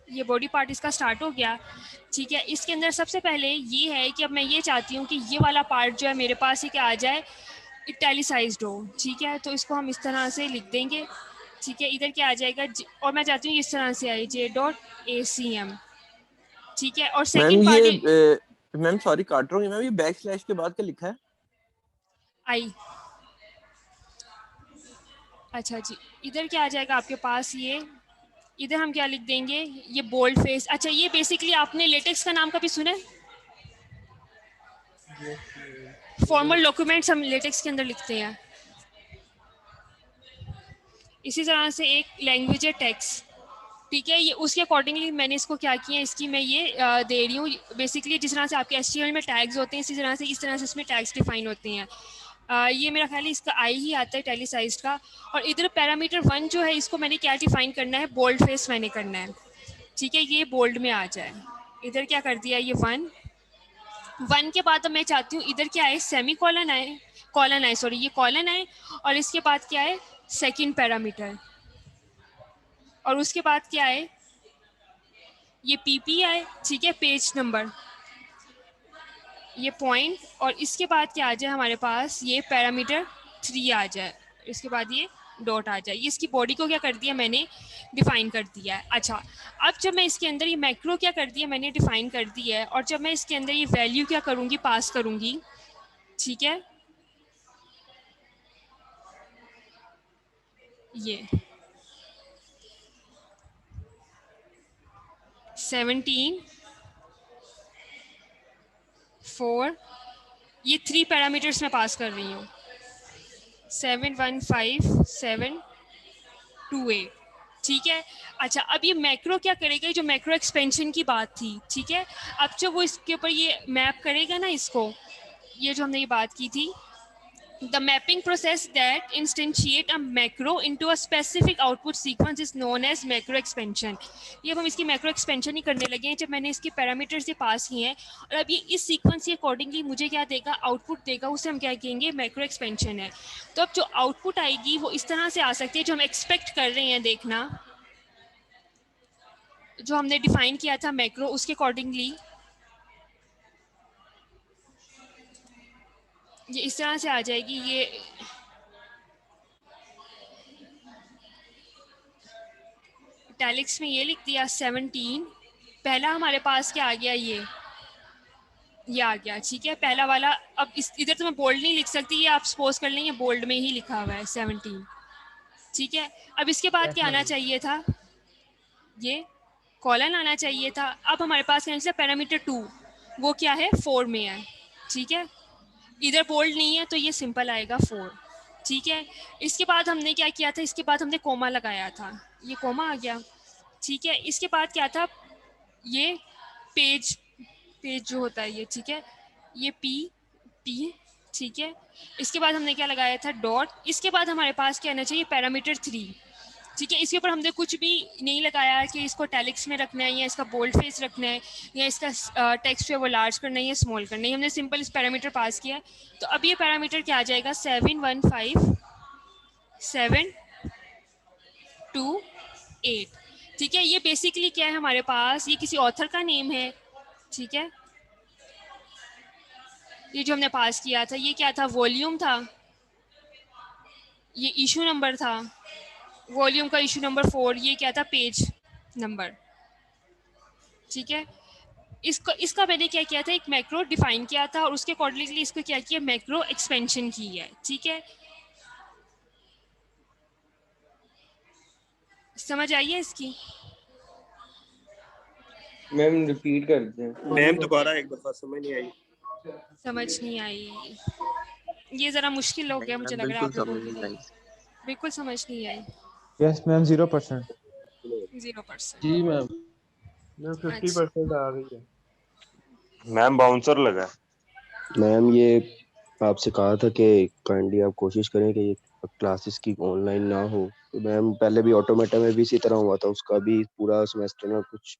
ये बॉडी पार्ट इसका स्टार्ट हो गया, ठीक है। इसके अंदर सबसे पहले ये है कि अब मैं ये चाहती हूँ कि ये वाला पार्ट जो है मेरे पास ही क्या आ जाए, इटैलिसाइज्ड हो, ठीक है। तो इसको हम इस तरह से लिख देंगे, ठीक है। इधर क्या आ जाएगा, और मैं चाहती हूँ इस तरह से आए J.ACM, ठीक है। और मैम सेकंड पार्ट ये मैम सॉरी काट रहा हूँ, मैम ये बैक स्लैश के बाद क्या लिखा है? आई, अच्छा जी। इधर क्या आ जाएगा आपके पास, ये इधर हम क्या लिख देंगे, ये बोल्ड फेस। अच्छा, ये बेसिकली आपने लेटेक्स का नाम कभी सुना है? फॉर्मल डॉक्यूमेंट्स हम लेटेक्स के अंदर लिखते हैं। इसी तरह से एक लैंग्वेज है टेक्स्ट, ठीक है। ये उसके अकॉर्डिंगली मैंने इसको क्या किया, इसकी मैं ये दे रही हूँ। बेसिकली जिस तरह से आपके HTML में टैग्स होते हैं, इसी तरह से इस तरह से इसमें टैग्स डिफाइन होते हैं। ये मेरा ख्याल है इसका आई ही आता है इटैलिसाइज्ड का। और इधर पैरामीटर 1 जो है, इसको मैंने क्या डिफाइन करना है, बोल्ड फेस मैंने करना है, ठीक है। ये बोल्ड में आ जाए, इधर क्या कर दिया, ये 1 के बाद अब मैं चाहती हूँ इधर क्या है, सेमी कॉलन आए, सॉरी ये कॉलन आए, और इसके बाद क्या है, सेकंड पैरामीटर, और उसके बाद क्या है, ये PP आए, ठीक है, पेज नंबर, ये पॉइंट, और इसके बाद क्या आ जाए हमारे पास, ये पैरामीटर 3 आ जाए, इसके बाद ये डॉट आ जाए। ये इसकी बॉडी को क्या कर दिया मैंने, डिफाइन कर दिया है। अच्छा, अब जब मैं इसके अंदर ये मैक्रो क्या कर दिया मैंने, डिफाइन कर दिया है, और जब मैं इसके अंदर ये वैल्यू क्या करूँगी, पास करूँगी, ठीक है, ये 17 4, ये 3 पैरामीटर्स मैं पास कर रही हूँ, 715 728, ठीक है। अच्छा, अब ये मैक्रो क्या करेगा, जो मैक्रो एक्सपेंशन की बात थी, ठीक है। अब जब वो इसके ऊपर ये मैप करेगा ना इसको, ये जो हमने ये बात की थी, the mapping process that instantiate a macro into a specific output sequence is known as macro expansion। ये अब हम इसकी macro expansion ही करने लगे हैं, जब मैंने इसके पैरामीटर्स ये पास किए हैं, और अब ये इस सीक्वेंस के अकॉर्डिंगली मुझे क्या देगा, आउटपुट देगा, उसे हम क्या कहेंगे, मैक्रो एक्सपेंशन है। तो अब जो आउटपुट आएगी वो इस तरह से आ सकती है, जो हम एक्सपेक्ट कर रहे हैं, देखना जो हमने डिफाइन किया था मैक्रो, उसके अकॉर्डिंगली ये इस तरह से आ जाएगी। ये इटैलिक्स में ये लिख दिया 17, पहला हमारे पास क्या आ गया, ये आ गया, ठीक है, पहला वाला। अब इस इधर तो मैं बोल्ड नहीं लिख सकती, ये आप सपोज कर लेंगे बोल्ड में ही लिखा हुआ है 17, ठीक है। अब इसके बाद क्या आना चाहिए था, ये कॉलन आना चाहिए था। अब हमारे पास क्या है, पैरामीटर 2, वो क्या है, 4 में है, ठीक है। इधर बोल्ड नहीं है तो ये सिंपल आएगा 4, ठीक है। इसके बाद हमने क्या किया था, इसके बाद हमने कोमा लगाया था, ये कोमा आ गया, ठीक है। इसके बाद क्या था, ये पेज जो होता है ये, ठीक है, ये P, ठीक है। इसके बाद हमने क्या लगाया था, डॉट। इसके बाद हमारे पास क्या आना चाहिए, पैरामीटर 3, ठीक है। इसके ऊपर हमने कुछ भी नहीं लगाया कि इसको इटैलिक्स में रखना है, या इसका बोल्ड फेस रखना है, या इसका टेक्स्ट है वो लार्ज करना है या स्मॉल करना है, हमने सिंपल इस पैरामीटर पास किया है। तो अब ये पैरामीटर क्या आ जाएगा, 715 728, ठीक है। ये बेसिकली क्या है हमारे पास, ये किसी ऑथर का नेम है, ठीक है। ये जो हमने पास किया था, ये क्या था, वॉल्यूम था, ये इशू नंबर था, वॉल्यूम का इशू नंबर 4, ये क्या था, पेज नंबर, ठीक है। इसका मैंने क्या किया था, एक मैक्रो डिफाइन किया था, और उसके अकॉर्डिंगली इसको क्या किया, मैक्रो एक्सपेंशन की है, ठीक है। समझ आई है इसकी? मैम रिपीट कर दें। मैम दोबारा एक दफा, समझ नहीं आई। समझ नहीं आई, ये जरा मुश्किल हो गया मुझे लग रहा है आप लोगों के लिए। बिल्कुल समझ नहीं आई। Yes ma'am 0%। 0%। जी मैम। मैम अच्छा 50% आ गई है। मैम बाउंसर लगा है। मैम ये आपसे कहा था कि काइंडली आप कोशिश करें कि ये क्लासेस की ऑनलाइन ना हो। तो मैम पहले भी ऑटोमेटा में भी इसी तरह हुआ था, उसका भी पूरा सेमेस्टर में कुछ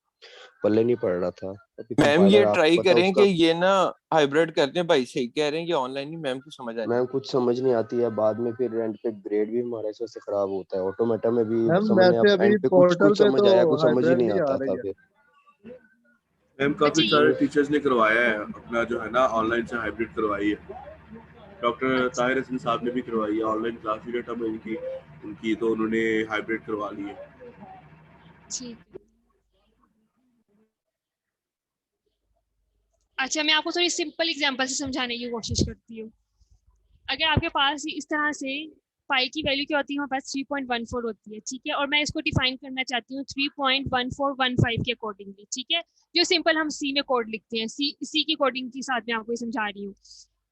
पल्ले नहीं पड़ रहा था। अभी मैम ये कंपाइलर आप ट्राई पता करें उसका कि ये ना हाइब्रिड करते हैं। भाई सही कह रहे हैं, ये ऑनलाइन ही मैम को समझ आ रही मैम है। कुछ समझ नहीं आती है, बाद में फिर एंड पे ग्रेड भी हमारा इस वजह से खराब होता है। ऑटोमेटा में भी मैम समझने वैसे अब अभी एंड पे कुछ पोर्टल कुछ पे समझ तो आया, कुछ समझ ही हाइब्रिड नहीं ही आ आता रही था है। फिर। मैम अच्छा काफी ये सारे टीचर्स ने करवाया है अपना जो है ना ऑनलाइन से हाइब्रिड करवाई है। डॉक्टर अच्छा ताहिर हसन साहब ने भी करवाई है ऑनलाइन क्लास भी डेटा में उनकी तो उन्होंने हाइब्रिड करवा ली है। ठीक है। अच्छा मैं आपको थोड़ी सिंपल एग्जांपल से समझाने की कोशिश करती हूँ। अगर आपके पास इस तरह से पाई की वैल्यू क्या होती है, हमारे पास 3.14 होती है, ठीक है, और मैं इसको डिफाइन करना चाहती हूँ 3.1415 के अकॉर्डिंगली, ठीक है, जो सिंपल हम सी में कोड लिखते हैं, सी की कोडिंग के साथ मैं आपको ये समझा रही हूँ,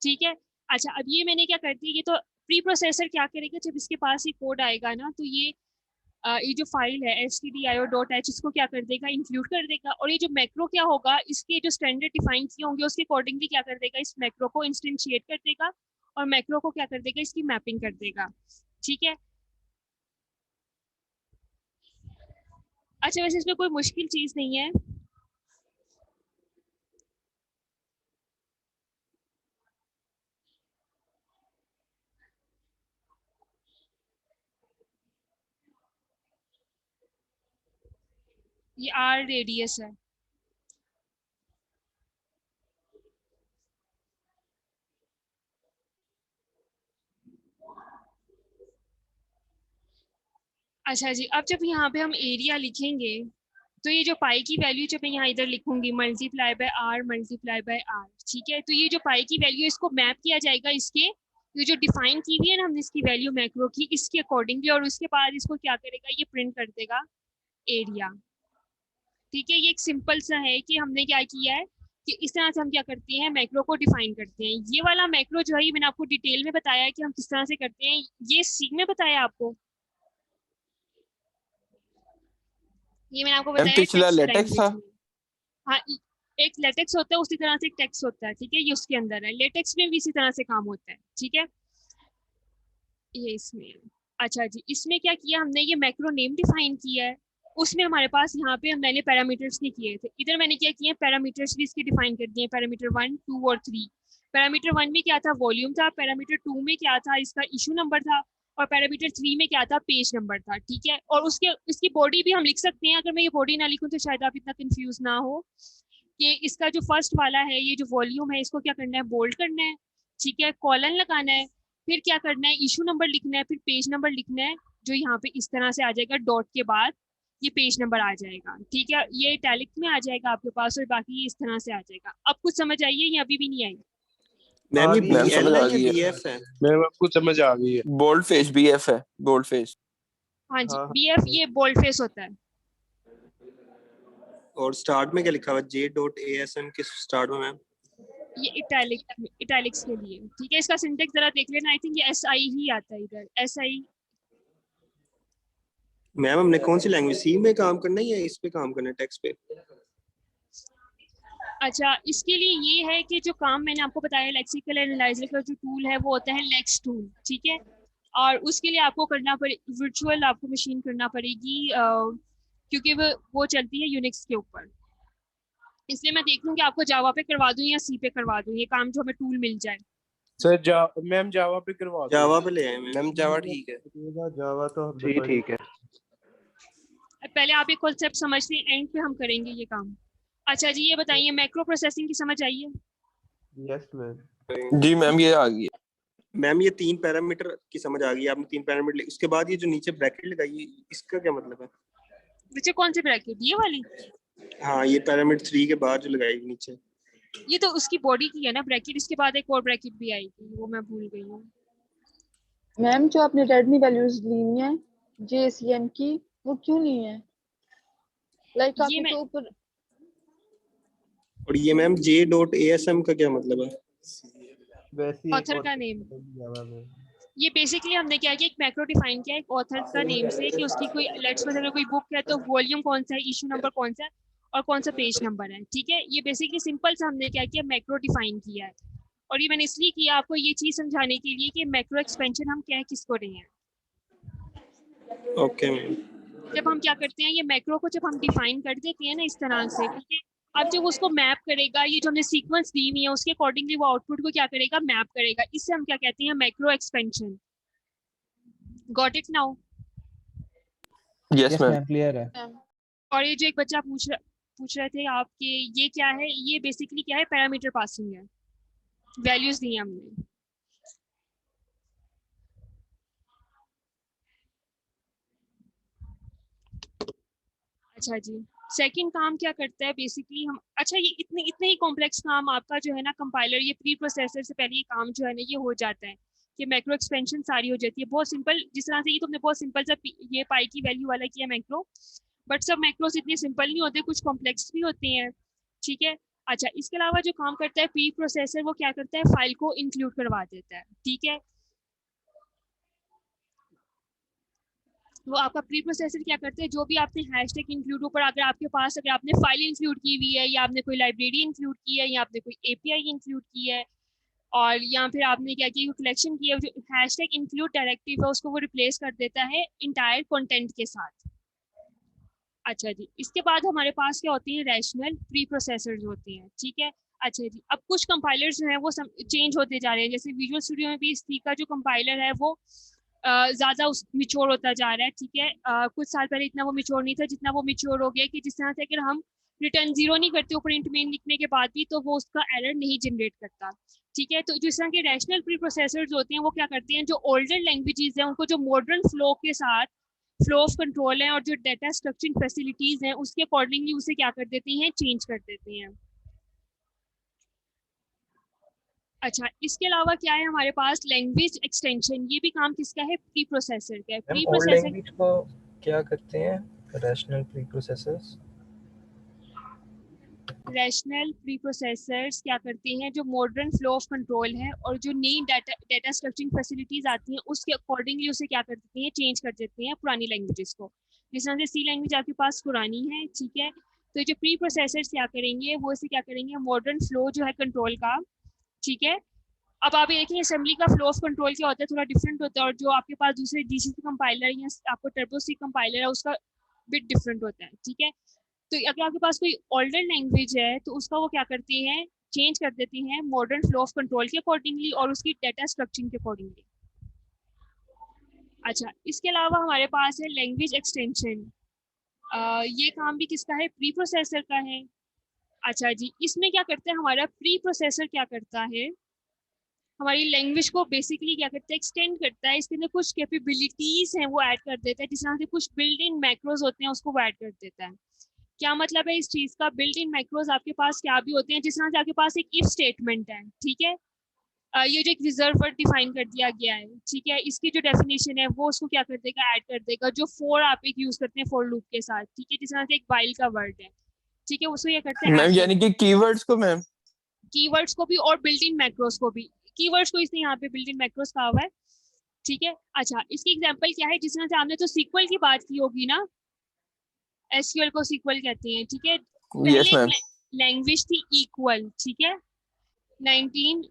ठीक है। अच्छा अब ये मैंने क्या करती है, ये तो प्री प्रोसेसर क्या करेगा, जब इसके पास ये कोड आएगा ना तो ये जो फाइल है stdio.h इसको क्या कर देगा, इंक्लूड कर देगा, और ये जो मैक्रो क्या होगा, इसके जो स्टैंडर्ड डिफाइन किए होंगे उसके अकॉर्डिंगली क्या कर देगा, इस मैक्रो को इंस्टेंशिएट कर देगा और मैक्रो को क्या कर देगा, इसकी मैपिंग कर देगा, ठीक है। अच्छा वैसे इसमें कोई मुश्किल चीज नहीं है। ये आर रेडियस है। अच्छा जी, अब जब यहाँ पे हम एरिया लिखेंगे तो ये जो पाई की वैल्यू जब मैं यहाँ इधर लिखूंगी मल्टीप्लाई बाय आर, ठीक है, तो ये जो पाई की वैल्यू इसको मैप किया जाएगा इसके, ये जो डिफाइन की हुई है ना हमने इसकी वैल्यू मैक्रो की, इसके अकॉर्डिंगली, और उसके बाद इसको क्या करेगा, ये प्रिंट कर देगा एरिया, ठीक है। ये एक सिंपल सा है कि हमने क्या किया है कि इस तरह से हम क्या करते हैं, मैक्रो को डिफाइन करते हैं। ये वाला मैक्रो जो है मैंने आपको डिटेल में बताया है कि हम किस तरह से करते हैं, ये सी में बताया आपको, ये मैंने आपको मैम बताया पिछला टेक्स्ट लेटेक्स था। लैंग्वेज में। हाँ एक लेटेक्स होता है उसी तरह से एक टेक्स्ट होता है, ठीक है, ये उसके अंदर है, लेटेक्स में भी इसी तरह से काम होता है, ठीक है, ये इसमें। अच्छा जी, इसमें क्या किया हमने, ये मैक्रो नेम डिफाइन किया है, उसमें हमारे पास यहाँ पे मैंने पैरामीटर्स नहीं किए थे, इधर मैंने क्या किया, पैरामीटर्स भी इसके डिफाइन कर दिए, पैरामीटर 1, 2 और 3। पैरामीटर 1 में क्या था, वॉल्यूम था, पैरामीटर 2 में क्या था, इसका इशू नंबर था, और पैरामीटर 3 में क्या था, पेज नंबर था, ठीक है। और उसके इसकी बॉडी भी हम लिख सकते हैं, अगर मैं ये बॉडी ना लिखूं तो शायद आप इतना कंफ्यूज ना हो कि इसका जो फर्स्ट वाला है, ये जो वॉल्यूम है, इसको क्या करना है, बोल्ड करना है, ठीक है, कॉलन लगाना है, फिर क्या करना है, इशू नंबर लिखना है, फिर पेज नंबर लिखना है, जो यहाँ पे इस तरह से आ जाएगा, डॉट के बाद ये पेज नंबर आ जाएगा, ठीक है, ये इटैलिक में आ जाएगा आपके पास, और बाकी ये इस तरह से आ जाएगा। अब कुछ समझ आई है या अभी भी नहीं आई? मैम ये मैम समझ BL आ है या गई है। BF है? मैम आपको समझ आ गई है। बोल्ड फेस BF है, बोल्ड फेस। हाँ जी, हाँ BF ये बोल्ड फेस होता है। और स्टार्ट में क्या लिखा हुआ है, J.ASM के स्टार्ट में मैम? ये इटैलिक्स के लिए, ठीक है, इसका सिंटेक्स जरा देख लेना, आई थिंक ये SI ही आता है इधर, SI। मैम हमने कौन सी लैंग्वेज, सी में काम करना है या इस पे काम करना है, टेक्स्ट पे? अच्छा इसके लिए ये है कि जो काम मैंने आपको बताया लेक्सिकल एनालाइजर का जो टूल है वो होता है लेक्स टूल, ठीक है, और उसके लिए आपको करना पड़े वर्चुअल आपको मशीन करना पड़ेगी, क्योंकि वो चलती है यूनिक्स के ऊपर, इसलिए मैं देख लूँ कि आपको जावा पे करवा दूँ या सी पे करवा दूँ, ये काम जो हमें टूल मिल जाए। सर मैम जावा पे करवा दो। जावा पे ले आए मैम, जावा ठीक है। जावा तो जी ठीक है। पहले आप ये कॉन्सेप्ट समझ लें, एंड पे हम करेंगे ये काम। अच्छा जी ये बताइए मैक्रो प्रोसेसिंग की समझ आई है? Yes ma'am. जी मैम ये आ गई है। मैम ये 3 पैरामीटर की समझ आ गई, आपने 3 पैरामीटर, उसके बाद ये जो नीचे ब्रैकेट लगाई है इसका क्या मतलब है? नीचे कौन सी ब्रैकेट, ये वाली? हाँ ये पैरामीटर 3 के बाद जो लगाई नीचे, ये तो उसकी बॉडी की है ना ब्रैकेट, इसके बाद एक और ब्रैकेट भी आएगी, वो मैं भूल गई हूँ। मैम जो आपने रेडमी वैल्यूज ली है JSEN की, वो क्यों नहीं है? लाइक ये आपने मैं तो ऊपर और ये मैम j.asm का क्या मतलब है? वैसे ही एक ऑथर और का नेम। दिया हुआ है। ये बेसिकली हमने क्या किया, एक मैक्रो डिफाइन किया एक ऑथर का नेम से कि उसकी कोई लेट्स सपोज अगर कोई बुक है तो वॉल्यूम कौन सा है, इशू नंबर कौन सा है और कौन सा पेज नंबर है। ठीक है, ये बेसिकली सिंपल सा हमने क्या किया, मैक्रो डिफाइन किया है। और ये मैंने इसलिए किया आपको ये चीज समझाने के लिए कि मैक्रो एक्सपेंशन हम क्या किसको रहे हैं। Okay ma'am. जब हम क्या करते हैं, ये मैक्रो को जब हम डिफाइन कर देते हैं ना इस तरह से, ठीक है, अब जब उसको मैप करेगा, ये जो हमने सीक्वेंस दी हुई है उसके अकॉर्डिंगली वो आउटपुट को क्या करेगा, मैप करेगा। इससे हम क्या कहते हैं, macro expansion. Got it now? Yes ma'am. Clear है। और ये जो एक बच्चा पूछ रहे थे आपके, ये क्या है, ये बेसिकली क्या है, पैरामीटर पासिंग है, वैल्यूज दी हैं हमने। अच्छा जी, सेकंड काम क्या करता है बेसिकली हम, अच्छा ये इतने ही कॉम्प्लेक्स काम आपका जो है ना कंपाइलर, ये प्री प्रोसेसर से पहले ये काम जो है ना ये हो जाता है कि मैक्रो एक्सपेंशन सारी हो जाती है। बहुत सिंपल, जिस तरह से ये तुमने बहुत सिंपल सा ये पाई की वैल्यू वाला किया मैक्रो, बट सब मैक्रोस इतने सिंपल नहीं होते, कुछ कॉम्प्लेक्स भी होते हैं। ठीक है, अच्छा इसके अलावा जो काम करता है प्री प्रोसेसर, वो क्या करता है, फाइल को इंक्लूड करवा देता है। ठीक है, वो आपका प्री प्रोसेसर क्या करते हैं, जो भी आपने हैशटैग इंक्लूड ऊपर, अगर आपके पास अगर आपने फाइल इंक्लूड की हुई है, या आपने कोई लाइब्रेरी इंक्लूड की है, या आपने कोई एपीआई इंक्लूड की है, और या फिर आपने क्या किया, कलेक्शन की है, जो हैशटैग इंक्लूड डायरेक्टिव है उसको वो रिप्लेस कर देता है इंटायर कंटेंट के साथ। अच्छा जी, इसके बाद हमारे पास क्या होती है, रैशनल प्री प्रोसेसर्स होते हैं। ठीक है, अच्छा जी, अब कुछ कंपाइलर्स जो हैं वो चेंज होते जा रहे हैं। जैसे विजुअल स्टूडियो में भी सी का जो कंपाइलर है वो ज़्यादा मिच्योर होता जा रहा है। ठीक है, कुछ साल पहले इतना वो मिच्योर नहीं था, जितना वो मिच्योर हो गया कि जिस तरह से अगर हम रिटर्न 0 नहीं करते ऊपर इंट मेन लिखने के बाद भी, तो वो उसका एरर नहीं जनरेट करता। ठीक है, तो जिस तरह के रैशनल प्री प्रोसेसर्स होते हैं वो क्या करते हैं, जो ओल्डर लैंग्वेजेस हैं उनको जो मॉडर्न फ्लो के साथ, फ्लो ऑफ कंट्रोल है और जो डाटा स्ट्रक्चरिंग फैसिलिटीज हैं उसके अकॉर्डिंगली उसे क्या कर देते हैं, चेंज कर देते हैं। अच्छा, इसके अलावा क्या है हमारे पास, लैंग्वेज एक्सटेंशन। ये भी काम किसका है, प्री प्रोसेसर का है। प्री ओल्ड प्रोसेसर लैंग्वेज को क्या करते हैं, rational pre processors? Rational pre processors क्या करते हैं, जो मॉडर्न फ्लो ऑफ कंट्रोल है और जो नई डाटा स्ट्रक्चरिंग फैसिलिटीज आती हैं उसके अकॉर्डिंगली उसे क्या कर देते हैं, चेंज कर देते हैं पुरानी लैंग्वेजेस को। जिस तरह से सी लैंग्वेज आपके पास पुरानी है, ठीक है, तो जो प्री प्रोसेसर्स क्या करेंगे, वो इसे क्या करेंगे, मॉडर्न फ्लो जो है कंट्रोल का। ठीक है, अब आप ये देखिए असेंबली का फ्लो ऑफ कंट्रोल क्या होता है, थोड़ा डिफरेंट होता है, और जो आपके पास दूसरे जीसीसी कंपाइलर या आपको टर्बो सी कंपाइलर है उसका बिट डिफरेंट होता है। ठीक है, तो अगर आपके पास कोई ओल्डर लैंग्वेज है तो उसका वो क्या करते हैं, चेंज कर देते हैं मॉडर्न फ्लो ऑफ कंट्रोल के अकॉर्डिंगली और उसकी डाटा स्ट्रक्चरिंग के अकॉर्डिंगली। अच्छा, इसके अलावा हमारे पास है लैंग्वेज एक्सटेंशन। ये काम भी किसका है, प्री प्रोसेसर का है। अच्छा जी, इसमें क्या करते हैं, हमारा प्री प्रोसेसर क्या करता है, हमारी लैंग्वेज को बेसिकली क्या करता है, एक्सटेंड करता है। इसके अंदर कुछ कैपेबिलिटीज हैं वो ऐड कर देता है, जिस तरह से कुछ बिल्ट इन मैक्रोज होते हैं उसको वो ऐड कर देता है। क्या मतलब है इस चीज का, बिल्ट इन मैक्रोज आपके पास क्या भी होते हैं, जिस तरह से आपके पास एक इफ स्टेटमेंट है। ठीक है, ये जो एक रिजर्व वर्ड डिफाइन कर दिया गया है, ठीक है, इसकी जो डेफिनेशन है वो उसको क्या कर देगा, ऐड कर देगा। जो फॉर आप एक यूज करते हैं फॉर लूप के साथ, ठीक है, जिस तरह से एक वाइल का वर्ड है, ठीक है, उसको ये करते हैं मैम, यानी कि कीवर्ड्स को, मैम कीवर्ड्स को भी और बिल्ट इन मैक्रोज को भी। कीवर्ड्स को इसने यहाँ पे बिल्ट इन मैक्रोज कहा हुआ है। ठीक है, अच्छा इसकी एग्जांपल क्या है, जिस तरह से आपने तो सीक्वल की बात की होगी ना, एसक्यूएल को सीक्वल कहते हैं। ठीक है, यस मैम। लैंग्वेज थी इक्वल। ठीक है, 19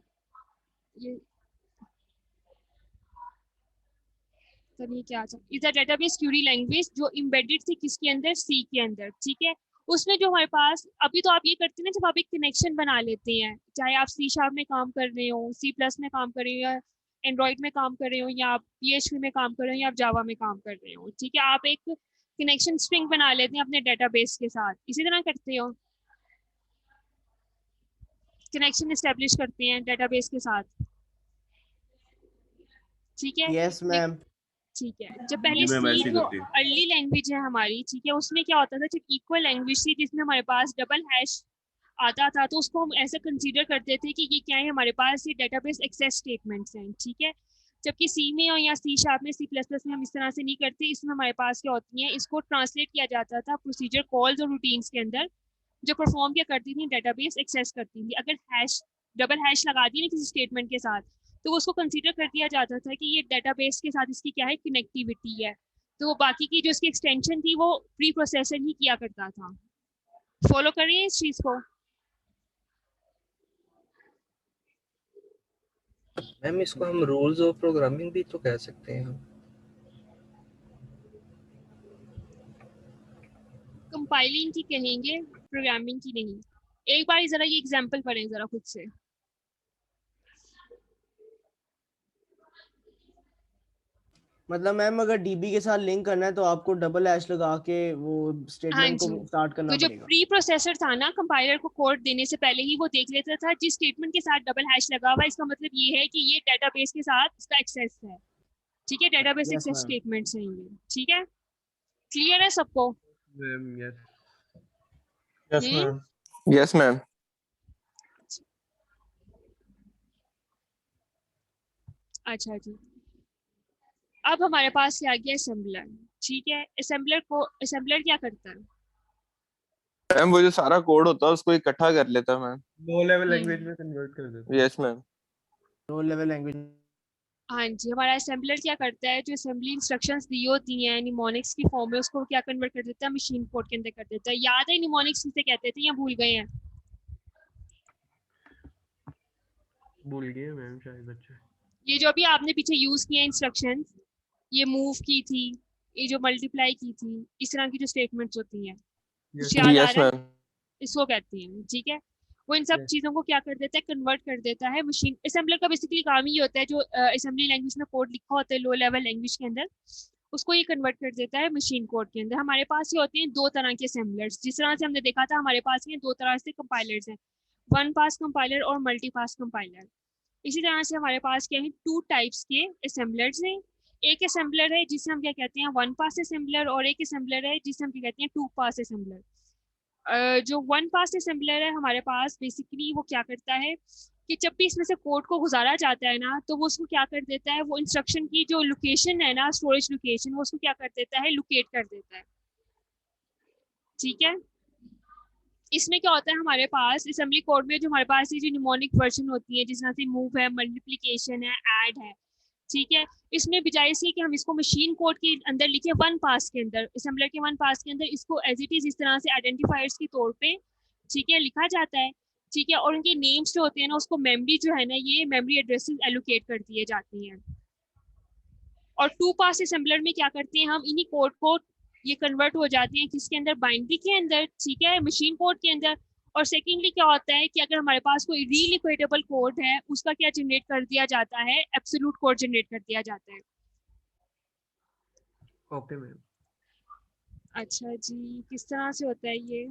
क्या था, is a database query language जो एम्बेडेड थी किसके अंदर, सी के अंदर। ठीक है, उसमें जो हमारे पास अभी तो आप ये करते हैं ना, जब आप एक कनेक्शन बना लेते हैं, चाहे आप सी शार्प में काम कर रहे हो, सी प्लस में काम कर रहे हो, या एंड्रॉइड में काम कर रहे हो, या आप PHP में काम कर रहे हो, या आप जावा में काम कर रहे हो। ठीक है, आप एक कनेक्शन स्ट्रिंग बना लेते हैं अपने डेटाबेस के साथ, इसी तरह करते हो, कनेक्शन एस्टेब्लिश करते हैं डेटाबेस के साथ। ठीक है, यस मैम। ठीक है, जब पहले जी मैम, सी ऐसे ही जो करते हैं। अर्ली लैंग्वेज है हमारी, ठीक है, उसमें क्या होता था, जब इक्वल लैंग्वेज थी जिसमें हमारे पास डबल हैश आता था, तो उसको हम ऐसा कंसीडर करते थे कि ये क्या है, हमारे पास ये डेटाबेस एक्सेस स्टेटमेंट्स हैं। ठीक है, जबकि सी में और या सी शार्प में, सी प्लस प्लस में हम इस तरह से नहीं करते। इसमें हमारे पास क्या होती है, इसको ट्रांसलेट किया जाता था प्रोसीजर कॉल्स और रूटीन्स के अंदर, जो परफॉर्म क्या करती थी, डेटाबेस एक्सेस करती थी। अगर हैश डबल हैश लगा दी ना किसी स्टेटमेंट के साथ, तो उसको कंसीडर कर दिया जाता था कि ये डेटाबेस के साथ इसकी क्या है, कनेक्टिविटी है। तो वो बाकी की जो इसकी एक्सटेंशन थी वो प्री प्रोसेसर ही किया करता था। फॉलो करिए इस चीज को। मैम इसको हम रूल्स ऑफ प्रोग्रामिंग भी तो कह सकते हैं। कंपाइलिंग की कहेंगे, प्रोग्रामिंग की नहीं। एक बार जरा ये एग्जांपल पढ़ें जरा खुद से। मतलब मैम अगर डीबी के साथ लिंक करना है तो आपको डबल हैश लगा के वो हाँ स्टेटमेंट जी, को स्टार्ट करना तो जो पड़ेगा। प्री प्रोसेसर था ना, कंपाइलर को कोड देने से पहले ही वो देख लेता था जिस स्टेटमेंट के साथ डबल हैश लगा हुआ है, इसका मतलब ये है कि ये डेटाबेस के साथ इसका एक्सेस है। ठीक है, database yes access ma'am. Statements हैं ये। ठीक है, क्लियर है सबको? Ma'am yes yes ma'am. Yes ma'am. अच्छा जी, अब हमारे पास क्या आ गया, असेंबलर। ठीक है, असेंबलर क्या करता है? मैम वो जो सारा कोड होता है उसको इकट्ठा कर लेता है मैम। लो लेवल लैंग्वेज में कन्वर्ट कर देता है। Yes ma'am. Low level language. हाँ जी, हमारा असेंबलर क्या करता है, जो असेंबली इंस्ट्रक्शंस दी होती हैं निमोनिक्स की फॉर्म में, उसको क्या कन्वर्ट कर देता है, मशीन कोड के अंदर कर देता है। याद है निमोनिक्स किसे कहते थे या भूल गए हैं? भूल गए मैम शायद बच्चे। ये जो अभी आपने पीछे यूज किए इंस्ट्रक्शंस, ये मूव की थी, ये जो मल्टीप्लाई की थी, इस तरह की जो स्टेटमेंट्स होती हैं, कुछ याद आ यस रहा है? मैम। इसको कहते हैं। ठीक है, वो इन सब चीजों को क्या कर देता है, कन्वर्ट कर देता है मशीन। असेंबलर का बेसिकली काम ही होता है, जो असेंबली लैंग्वेज में कोड लिखा होता है लो लेवल लैंग्वेज के अंदर, उसको ये कन्वर्ट कर देता है मशीन कोड के अंदर। हमारे पास ये होते हैं दो तरह के असेंबलर्स, जिस तरह से हमने देखा था हमारे पास ये दो तरह से कंपाइलर्स हैं, वन पास कंपाइलर और मल्टी पास कंपाइलर। इसी तरह से हमारे पास क्या है, टू टाइप्स के असेंबलर्स हैं। एक असेंबलर है जिसे हम क्या कहते हैं, वन पास असेंबलर, और एक असेंबलर है जिसे हम क्या कहते हैं, टू पास असेंबलर। जो वन पास असेंबलर है हमारे पास, बेसिकली वो क्या करता है कि जब भी इसमें से कोड को गुजारा जाता है ना, तो वो उसको क्या कर देता है, वो इंस्ट्रक्शन की जो लोकेशन है ना, स्टोरेज लोकेशन, वो उसको क्या कर देता है, लोकेट कर देता है। ठीक है, इसमें क्या होता है, हमारे पास असेंबली कोड में जो हमारे पास ये जो निमोनिक वर्जन होती है, जिस तरह से मूव है, मल्टीप्लिकेशन है, ऐड है, ठीक है, इसमें बजाय से कि हम इसको मशीन कोड के अंदर लिखे, वन पास के अंदर, असेंबलर के वन पास के अंदर इसको एज इट इज इस तरह से आइडेंटिफायर्स के तौर पे, ठीक है, लिखा जाता है। ठीक है, और उनके नेम्स जो होते हैं ना, उसको मेमोरी जो है ना, ये मेमोरी एड्रेसेस एलोकेट कर दिए जाती हैं। और टू पास असेंबलर में क्या करते हैं हम, इन्हीं कोड को ये कन्वर्ट हो जाते हैं किसके अंदर, बाइनरी के अंदर, ठीक है, मशीन कोड के अंदर। और सेकेंडली क्या होता है कि अगर हमारे पास कोई रीलिक्विडेबल कोड है, उसका क्या जनरेट कर दिया जाता है, एब्सोल्यूट कोड जनरेट कर दिया जाता है। Okay ma'am. अच्छा जी, किस तरह से होता है ये?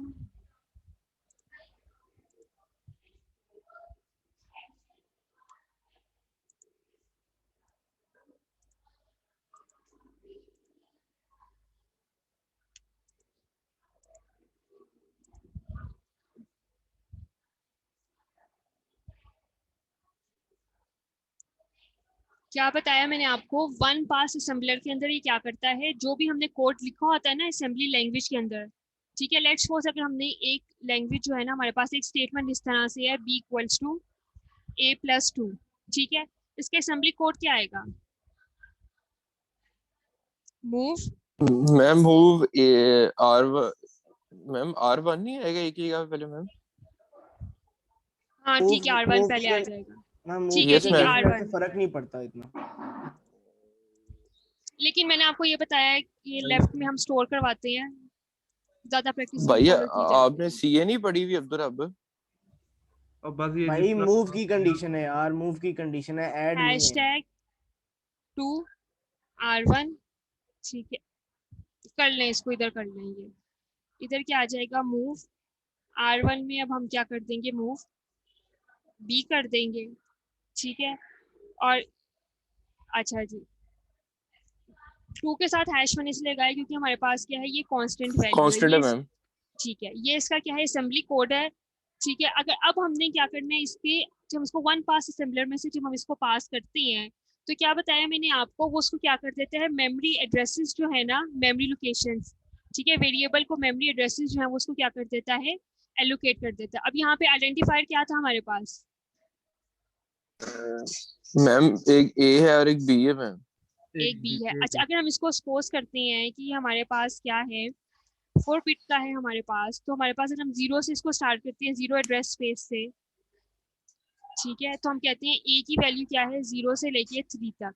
क्या बताया मैंने आपको, वन पास असेंबलर के अंदर ये क्या करता है, जो भी हमने कोड लिखा होता है ना असेंबली लैंग्वेज के अंदर, ठीक है, लेट्स सपोज अगर हमने एक लैंग्वेज जो है ना, हमारे पास एक स्टेटमेंट इस तरह से है, b इक्वल्स टू a+2, ठीक है, इसका असेंबली कोड क्या आएगा, move ma'am move R ma'am R1 नहीं आएगा एक ही का पहले मैम। हाँ ठीक है, R1 पहले आ जाएगा। ठीक है, Yes, ठीक है, ma'am. R1। फर्क नहीं पड़ता इतना। लेकिन मैंने आपको ये बताया है कि लेफ्ट में हम स्टोर करवाते हैं, ज्यादा प्रैक्टिस भैया फॉलो की जाती आपने सीए नहीं पढ़ी हुई अब्दुल अब? और बस ये भाई मूव की कंडीशन है यार, मूव की कंडीशन है, ऐड नहीं है। हैशटैग टू R1, ठीक है, कर लें इसको, इधर कर लें, ये इधर क्या आ जाएगा, मूव R1 में अब हम क्या कर देंगे, मूव B कर देंगे, ठीक है, और अच्छा जी, 2 के साथ #1 इसलिए लगाया क्योंकि हमारे पास क्या है, ये कांस्टेंट वैल्यू कांस्टेंट है मैम। ठीक है, ये इसका क्या है, असेंबली कोड है। ठीक है, अगर अब हमने क्या करना है, इसके जब हम इसको वन पास असेंबलर में से जब हम इसको पास करते हैं, तो क्या बताया मैंने आपको, वो उसको क्या कर देता है, मेमोरी एड्रेसेस जो है ना, मेमोरी लोकेशंस, ठीक है, वेरिएबल को मेमोरी एड्रेसेस जो है वो उसको क्या कर देता है, एलोकेट कर देता है। अब यहाँ पे आइडेंटिफायर क्या था हमारे पास? मैम एक ए है और एक बी है मैम। एक बी है। अच्छा, अगर हम इसको सपोज करते हैं कि हमारे पास क्या है, 4 बिट का है हमारे पास, तो हमारे पास अगर हम 0 से इसको स्टार्ट करते हैं, 0 एड्रेस स्पेस से, ठीक है, तो हम कहते हैं ए की वैल्यू क्या है 0 से लेके 3 तक,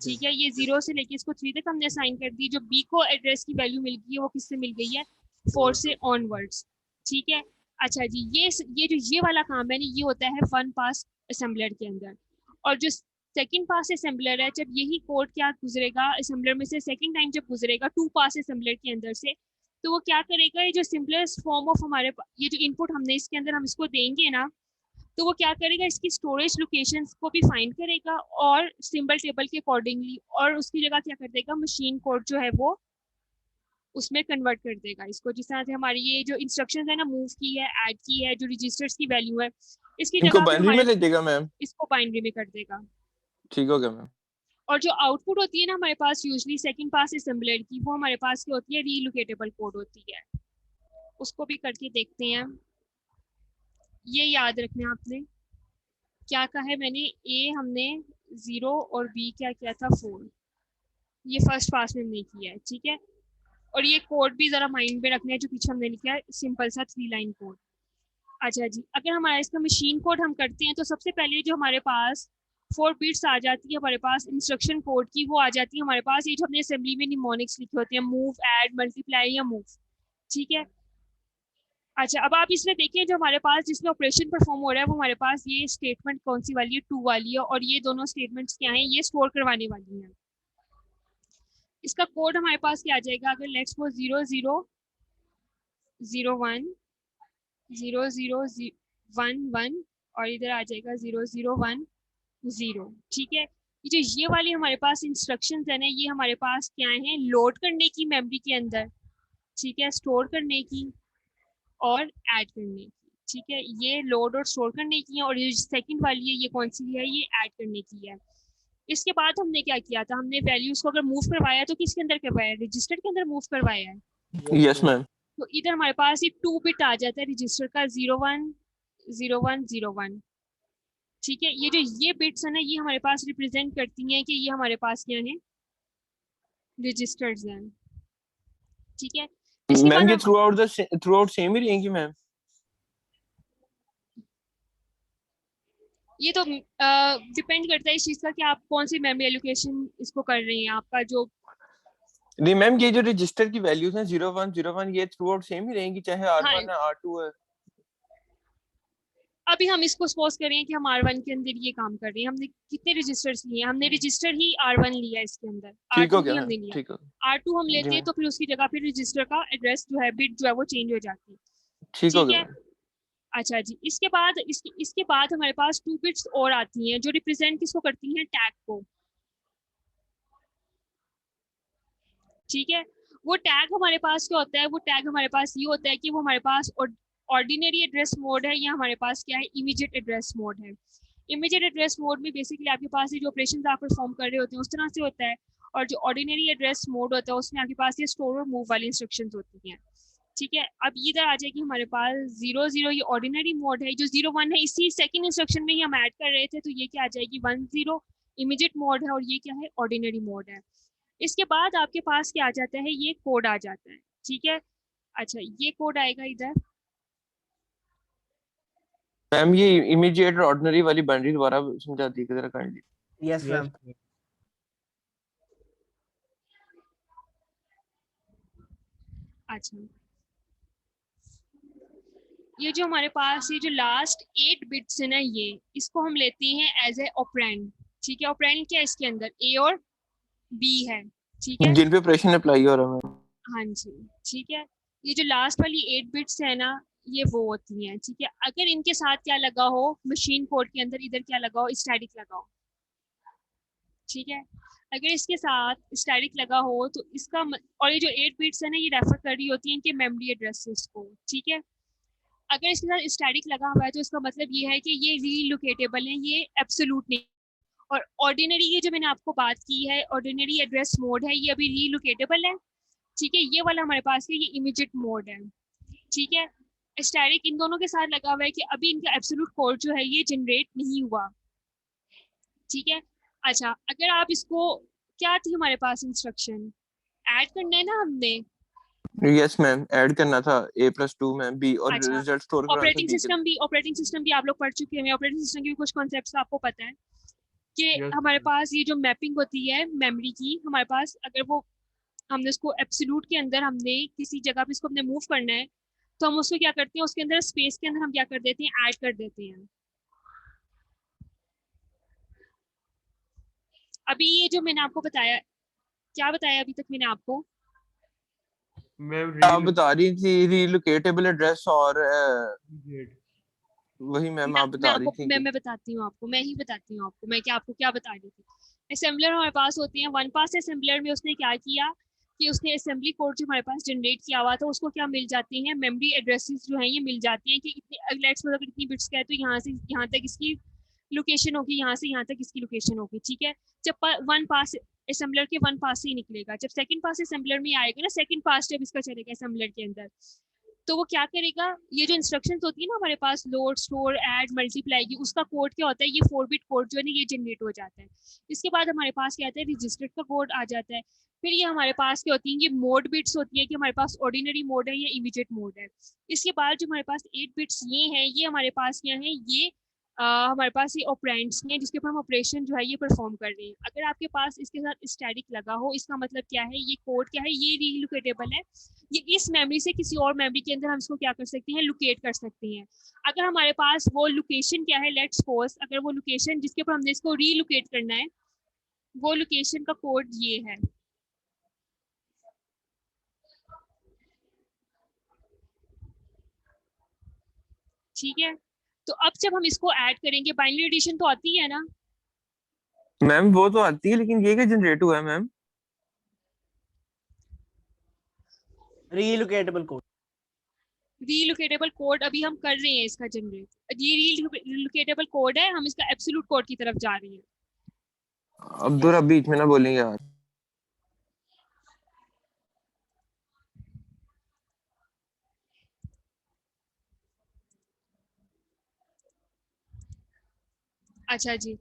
ठीक है, ये 0 से लेके इसको 3 तक हमने असाइन कर दी। जो बी को एड्रेस की वैल्यू मिल गई है वो किससे मिल गई है? 4 से ऑनवर्ड्स, ठीक है। अच्छा जी, ये जो ये वाला काम है ना, ये होता है 1 पास असेंबलर के अंदर। और जो सेकंड पास असेंबलर है, जब यही कोड क्या गुजरेगा असेंबलर में से सेकंड टाइम जब गुजरेगा 2 पास असेंबलर के अंदर से, तो वो क्या करेगा, ये जो सिंपलेस्ट फॉर्म ऑफ हमारे ये जो इनपुट हमने इसके अंदर हम इसको देंगे ना, तो वो क्या करेगा, इसकी स्टोरेज लोकेशंस को भी फाइंड करेगा और सिंबल टेबल के अकॉर्डिंगली, और उसकी जगह क्या कर देगा, मशीन कोड जो है वो उसमें कन्वर्ट कर देगा इसको। जिस तरह से हमारी ये जो इंस्ट्रक्शंस है ना, मूव की है, ऐड की है, जो रजिस्टर्स की वैल्यू है, इसकी इनको जगह बाइनरी में ले देगा मैम। इसको बाइनरी में कर देगा। ठीक हो गया मैम। और जो आउटपुट होती है ना हमारे पास यूजली सेकंड पास असेंबलर की, वो हमारे पास क्या होती है, रीलोकेटेबल कोड होती है। उसको भी करके देखते हैं। ये याद रखना आपने क्या कहा है मैंने, ए हमने 0 और बी क्या किया था 4, ये फर्स्ट पास में हमने किया है, ठीक है। और ये कोड भी जरा माइंड में रखना है जो पीछे हमने लिखा है, सिंपल सा 3 लाइन कोड। अच्छा जी, अगर हमारा इसका मशीन कोड हम करते हैं, तो सबसे पहले जो हमारे पास 4 बिट्स आ जाती है हमारे पास इंस्ट्रक्शन कोड की, वो आ जाती है हमारे पास, ये जो हमने असेंबली में निमोनिक्स लिखे होते हैं, मूव, ऐड, मल्टीप्लाई या मूव, ठीक है। अच्छा, अब आप इसमें देखिए जो हमारे पास जिसमें ऑपरेशन परफॉर्म हो रहा है, वो हमारे पास ये स्टेटमेंट कौन सी वाली है, 2 वाली है, और ये दोनों स्टेटमेंट्स क्या हैं, ये स्टोर करवाने वाली हैं। इसका कोड हमारे पास क्या आ जाएगा, अगर लेट्स सपोज 0 0 0 1 0 0 1 1 और इधर आ जाएगा 0 0 1 0, ठीक है। ये वाली हमारे पास इंस्ट्रक्शंस है ना, ये हमारे पास क्या है, लोड करने की मेमोरी के अंदर, ठीक है, स्टोर करने की और ऐड करने की, ठीक है। ये लोड और स्टोर करने की है, और ये सेकंड वाली है, ये कौन सी है, ये ऐड करने की है। इसके बाद हमने क्या किया था, हमने वैल्यूज को अगर मूव करवाया तो किसके अंदर करवाया, रजिस्टर के अंदर मूव करवाया है। Yes ma'am. तो इधर हमारे पास ये 2 बिट आ जाता है रजिस्टर का, 0 1 0 1 0 1, ठीक है। ये जो ये बिट्स है ना, ये हमारे पास रिप्रेजेंट करती हैं कि ये हमारे पास क्या है, रजिस्टर्स हैं, ठीक है। मैम ये थ्रू आउट सेम ही रहेंगी मैम? ये तो डिपेंड करता है इस चीज का कि आप कौन सी मेमोरी एलोकेशन इसको कर रहे हैं, आपका जो नहीं मैम, ये जो रजिस्टर की वैल्यूज हैं 0 1 0 1, ये थ्रू आउट सेम ही रहेंगी, चाहे R1 है R2 है? अभी हम इसको सपोज करें कि हम R1 के अंदर ये काम कर रहे हैं, हमने कितने रजिस्टर्स लिए, हमने रजिस्टर ही R1 लिया इसके अंदर, R2 ही हमने लिया, R2 हम लेते हैं तो फिर उसकी जगह फिर रजिस्टर का एड्रेस जो है, बिट जो है वो चेंज हो जाती है, ठीक हो गया। अच्छा जी, इसके बाद हमारे पास 2 बिट्स और आती हैं जो रिप्रेजेंट किसको करती हैं, टैग को, ठीक है। वो टैग हमारे पास क्या होता है, वो टैग हमारे पास ये होता है कि वो हमारे पास ऑर्डिनरी एड्रेस मोड है, या हमारे पास क्या है, इमीडिएट एड्रेस मोड है। इमीडिएट एड्रेस मोड में बेसिकली आपके पास ये जो ऑपरेशंस आप परफॉर्म कर रहे होते हैं उस तरह से होता है, और जो ऑर्डिनरी एड्रेस मोड होता है उसमें आपके पास ये स्टोर और मूव वाली इंस्ट्रक्शंस होती हैं, ठीक है। अब इधर आ जाएगी हमारे पास 0 0, ये ऑर्डिनरी मोड है, जो 0 1 है इसी सेकंड इंस्ट्रक्शन में ही हम ऐड कर रहे थे, तो ये क्या आ जाएगी 1 0 इमीडिएट मोड है, और ये क्या है, ऑर्डिनरी मोड है। इसके बाद आपके पास क्या आ जाता है, ये कोड आ जाता है, ठीक है। अच्छा, ये कोड आएगा इधर। मैम ये इमीडिएट और ऑर्डिनरी वाली बाइनरी दोबारा समझा दी जरा काइंडली। Yes ma'am. अच्छा, ये जो हमारे पास ये जो लास्ट 8 बिट्स है ना, ये इसको हम लेते हैं एज ए ऑपरेंड, ठीक है। ऑपरेंड क्या है इसके अंदर, ए और बी है, ठीक है, जिन पे ऑपरेशन अप्लाई हो रहा है। हाँ जी, ठीक है। ये जो लास्ट वाली 8 बिट्स है ना, ये वो होती हैं, ठीक है। अगर इनके साथ क्या लगा हो मशीन कोड के अंदर, इधर क्या लगा हो, स्टैटिक लगा हो, ठीक है। अगर इसके साथ स्टैटिक लगा हो तो इसका और ये जो 8 बिट्स है ना, ये रेफर कर रही होती है इनके मेमोरी एड्रेसेस को, ठीक है। अगर इसके साथ स्टैटिक लगा हुआ है तो इसका मतलब ये है कि ये रीलोकेटेबल है, ये एब्सोल्यूट नहीं। और ऑर्डिनरी, ये जो मैंने आपको बात की है, ऑर्डिनरी एड्रेस मोड है, ये अभी रीलोकेटेबल है, ठीक है। ये वाला हमारे पास है, ये इमीडिएट मोड है, ठीक है। स्टैटिक इन दोनों के साथ लगा हुआ है कि अभी इनका एब्सोल्यूट कोड जो है ये जनरेट नहीं हुआ, ठीक है। अच्छा, अगर आप इसको, क्या थी हमारे पास इंस्ट्रक्शन, ऐड करना है ना हमने। यस मैम, ऐड करना था a+2 मैम b और अच्छा, रिजल्ट स्टोर करना था ऑपरेटिंग b के सिस्टम भी आप लोग पढ़ चुके हैं। ऑपरेटिंग सिस्टम के भी कुछ कॉन्सेप्ट्स आपको पता है कि यस हमारे पास ये जो मैपिंग होती है मेमोरी की, हमारे पास अगर वो हमने उसको एब्सोल्यूट के अंदर हमने किसी जगह पे इसको हमने मूव करना है, तो हम उसको क्या करते हैं, उसके अंदर स्पेस के अंदर हम क्या कर देते हैं, ऐड कर देते हैं। अभी ये जो मैंने आपको बताया, क्या बताया अभी तक मैंने आपको, मैम आप बता रही थी रिलोकेटेबल एड्रेस और वही मैम आप मैं बता रही आपको थी कि मैं बताती हूँ आपको, मैं ही बताती हूँ आपको, मैं क्या आपको क्या बता रही थी। असेंबलर हमारे पास होती है, वन पास असेंबलर में उसने क्या किया कि उसने असेंबली कोड जो हमारे पास जनरेट किया हुआ था उसको क्या मिल जाती हैं, मेमोरी एड्रेसेस जो हैं ये मिल जाती हैं कि इतने, लेट्स सपोज अगर इतनी बिट्स का है तो यहाँ से यहाँ तक इसकी लोकेशन होगी, यहाँ से यहाँ तक इसकी लोकेशन होगी, ठीक है। जब वन पास असेंबलर के वन पास से ही निकलेगा, जब सेकंड पास असेंबलर में आएगा ना, सेकंड पास जब इसका चलेगा असेंबलर के अंदर, तो वो क्या करेगा, ये जो इंस्ट्रक्शंस होती है ना हमारे पास, लोड स्टोर ऐड मल्टीप्लाई की, उसका कोड क्या होता है, ये 4 बिट कोड जो है ना ये जनरेट हो जाता है। इसके बाद हमारे पास क्या आता है, रजिस्टर्ड का कोड आ जाता है। फिर ये हमारे पास क्या होती है, ये मोड बिट्स होती है कि हमारे पास ऑर्डिनरी मोड है या इमीडिएट मोड है। इसके बाद जो हमारे पास 8 बिट्स ये हैं, ये हमारे पास क्या है, ये हमारे पास ये ऑपरेंड्स हैं जिसके ऊपर हम ऑपरेशन जो है ये परफॉर्म कर रहे हैं। अगर आपके पास इसके साथ स्टैटिक लगा हो, इसका मतलब क्या है, ये कोड क्या है, ये रीलोकेटेबल है, ये इस मेमोरी से किसी और मेमोरी के अंदर हम इसको क्या कर सकते हैं, लोकेट कर सकते हैं। अगर हमारे पास वो लोकेशन क्या है, लेट्स सपोज अगर वो लोकेशन जिसके ऊपर हमने इसको रीलोकेट करना है, वो लोकेशन का कोड ये है, ठीक है। तो अब जब हम इसको ऐड करेंगे, बाइनरी एडिशन तो आती है ना, मैम वो तो आती है, लेकिन ये क्या जनरेट हुआ है ma'am, relocatable code. Relocatable code अभी हम कर रहे हैं इसका जनरेट, ये रीलोकेटेबल कोड है, हम इसका एब्सोल्यूट कोड की तरफ जा रहे हैं। अब्दुल अब बीच में ना बोलेंगे यार। अच्छा जी,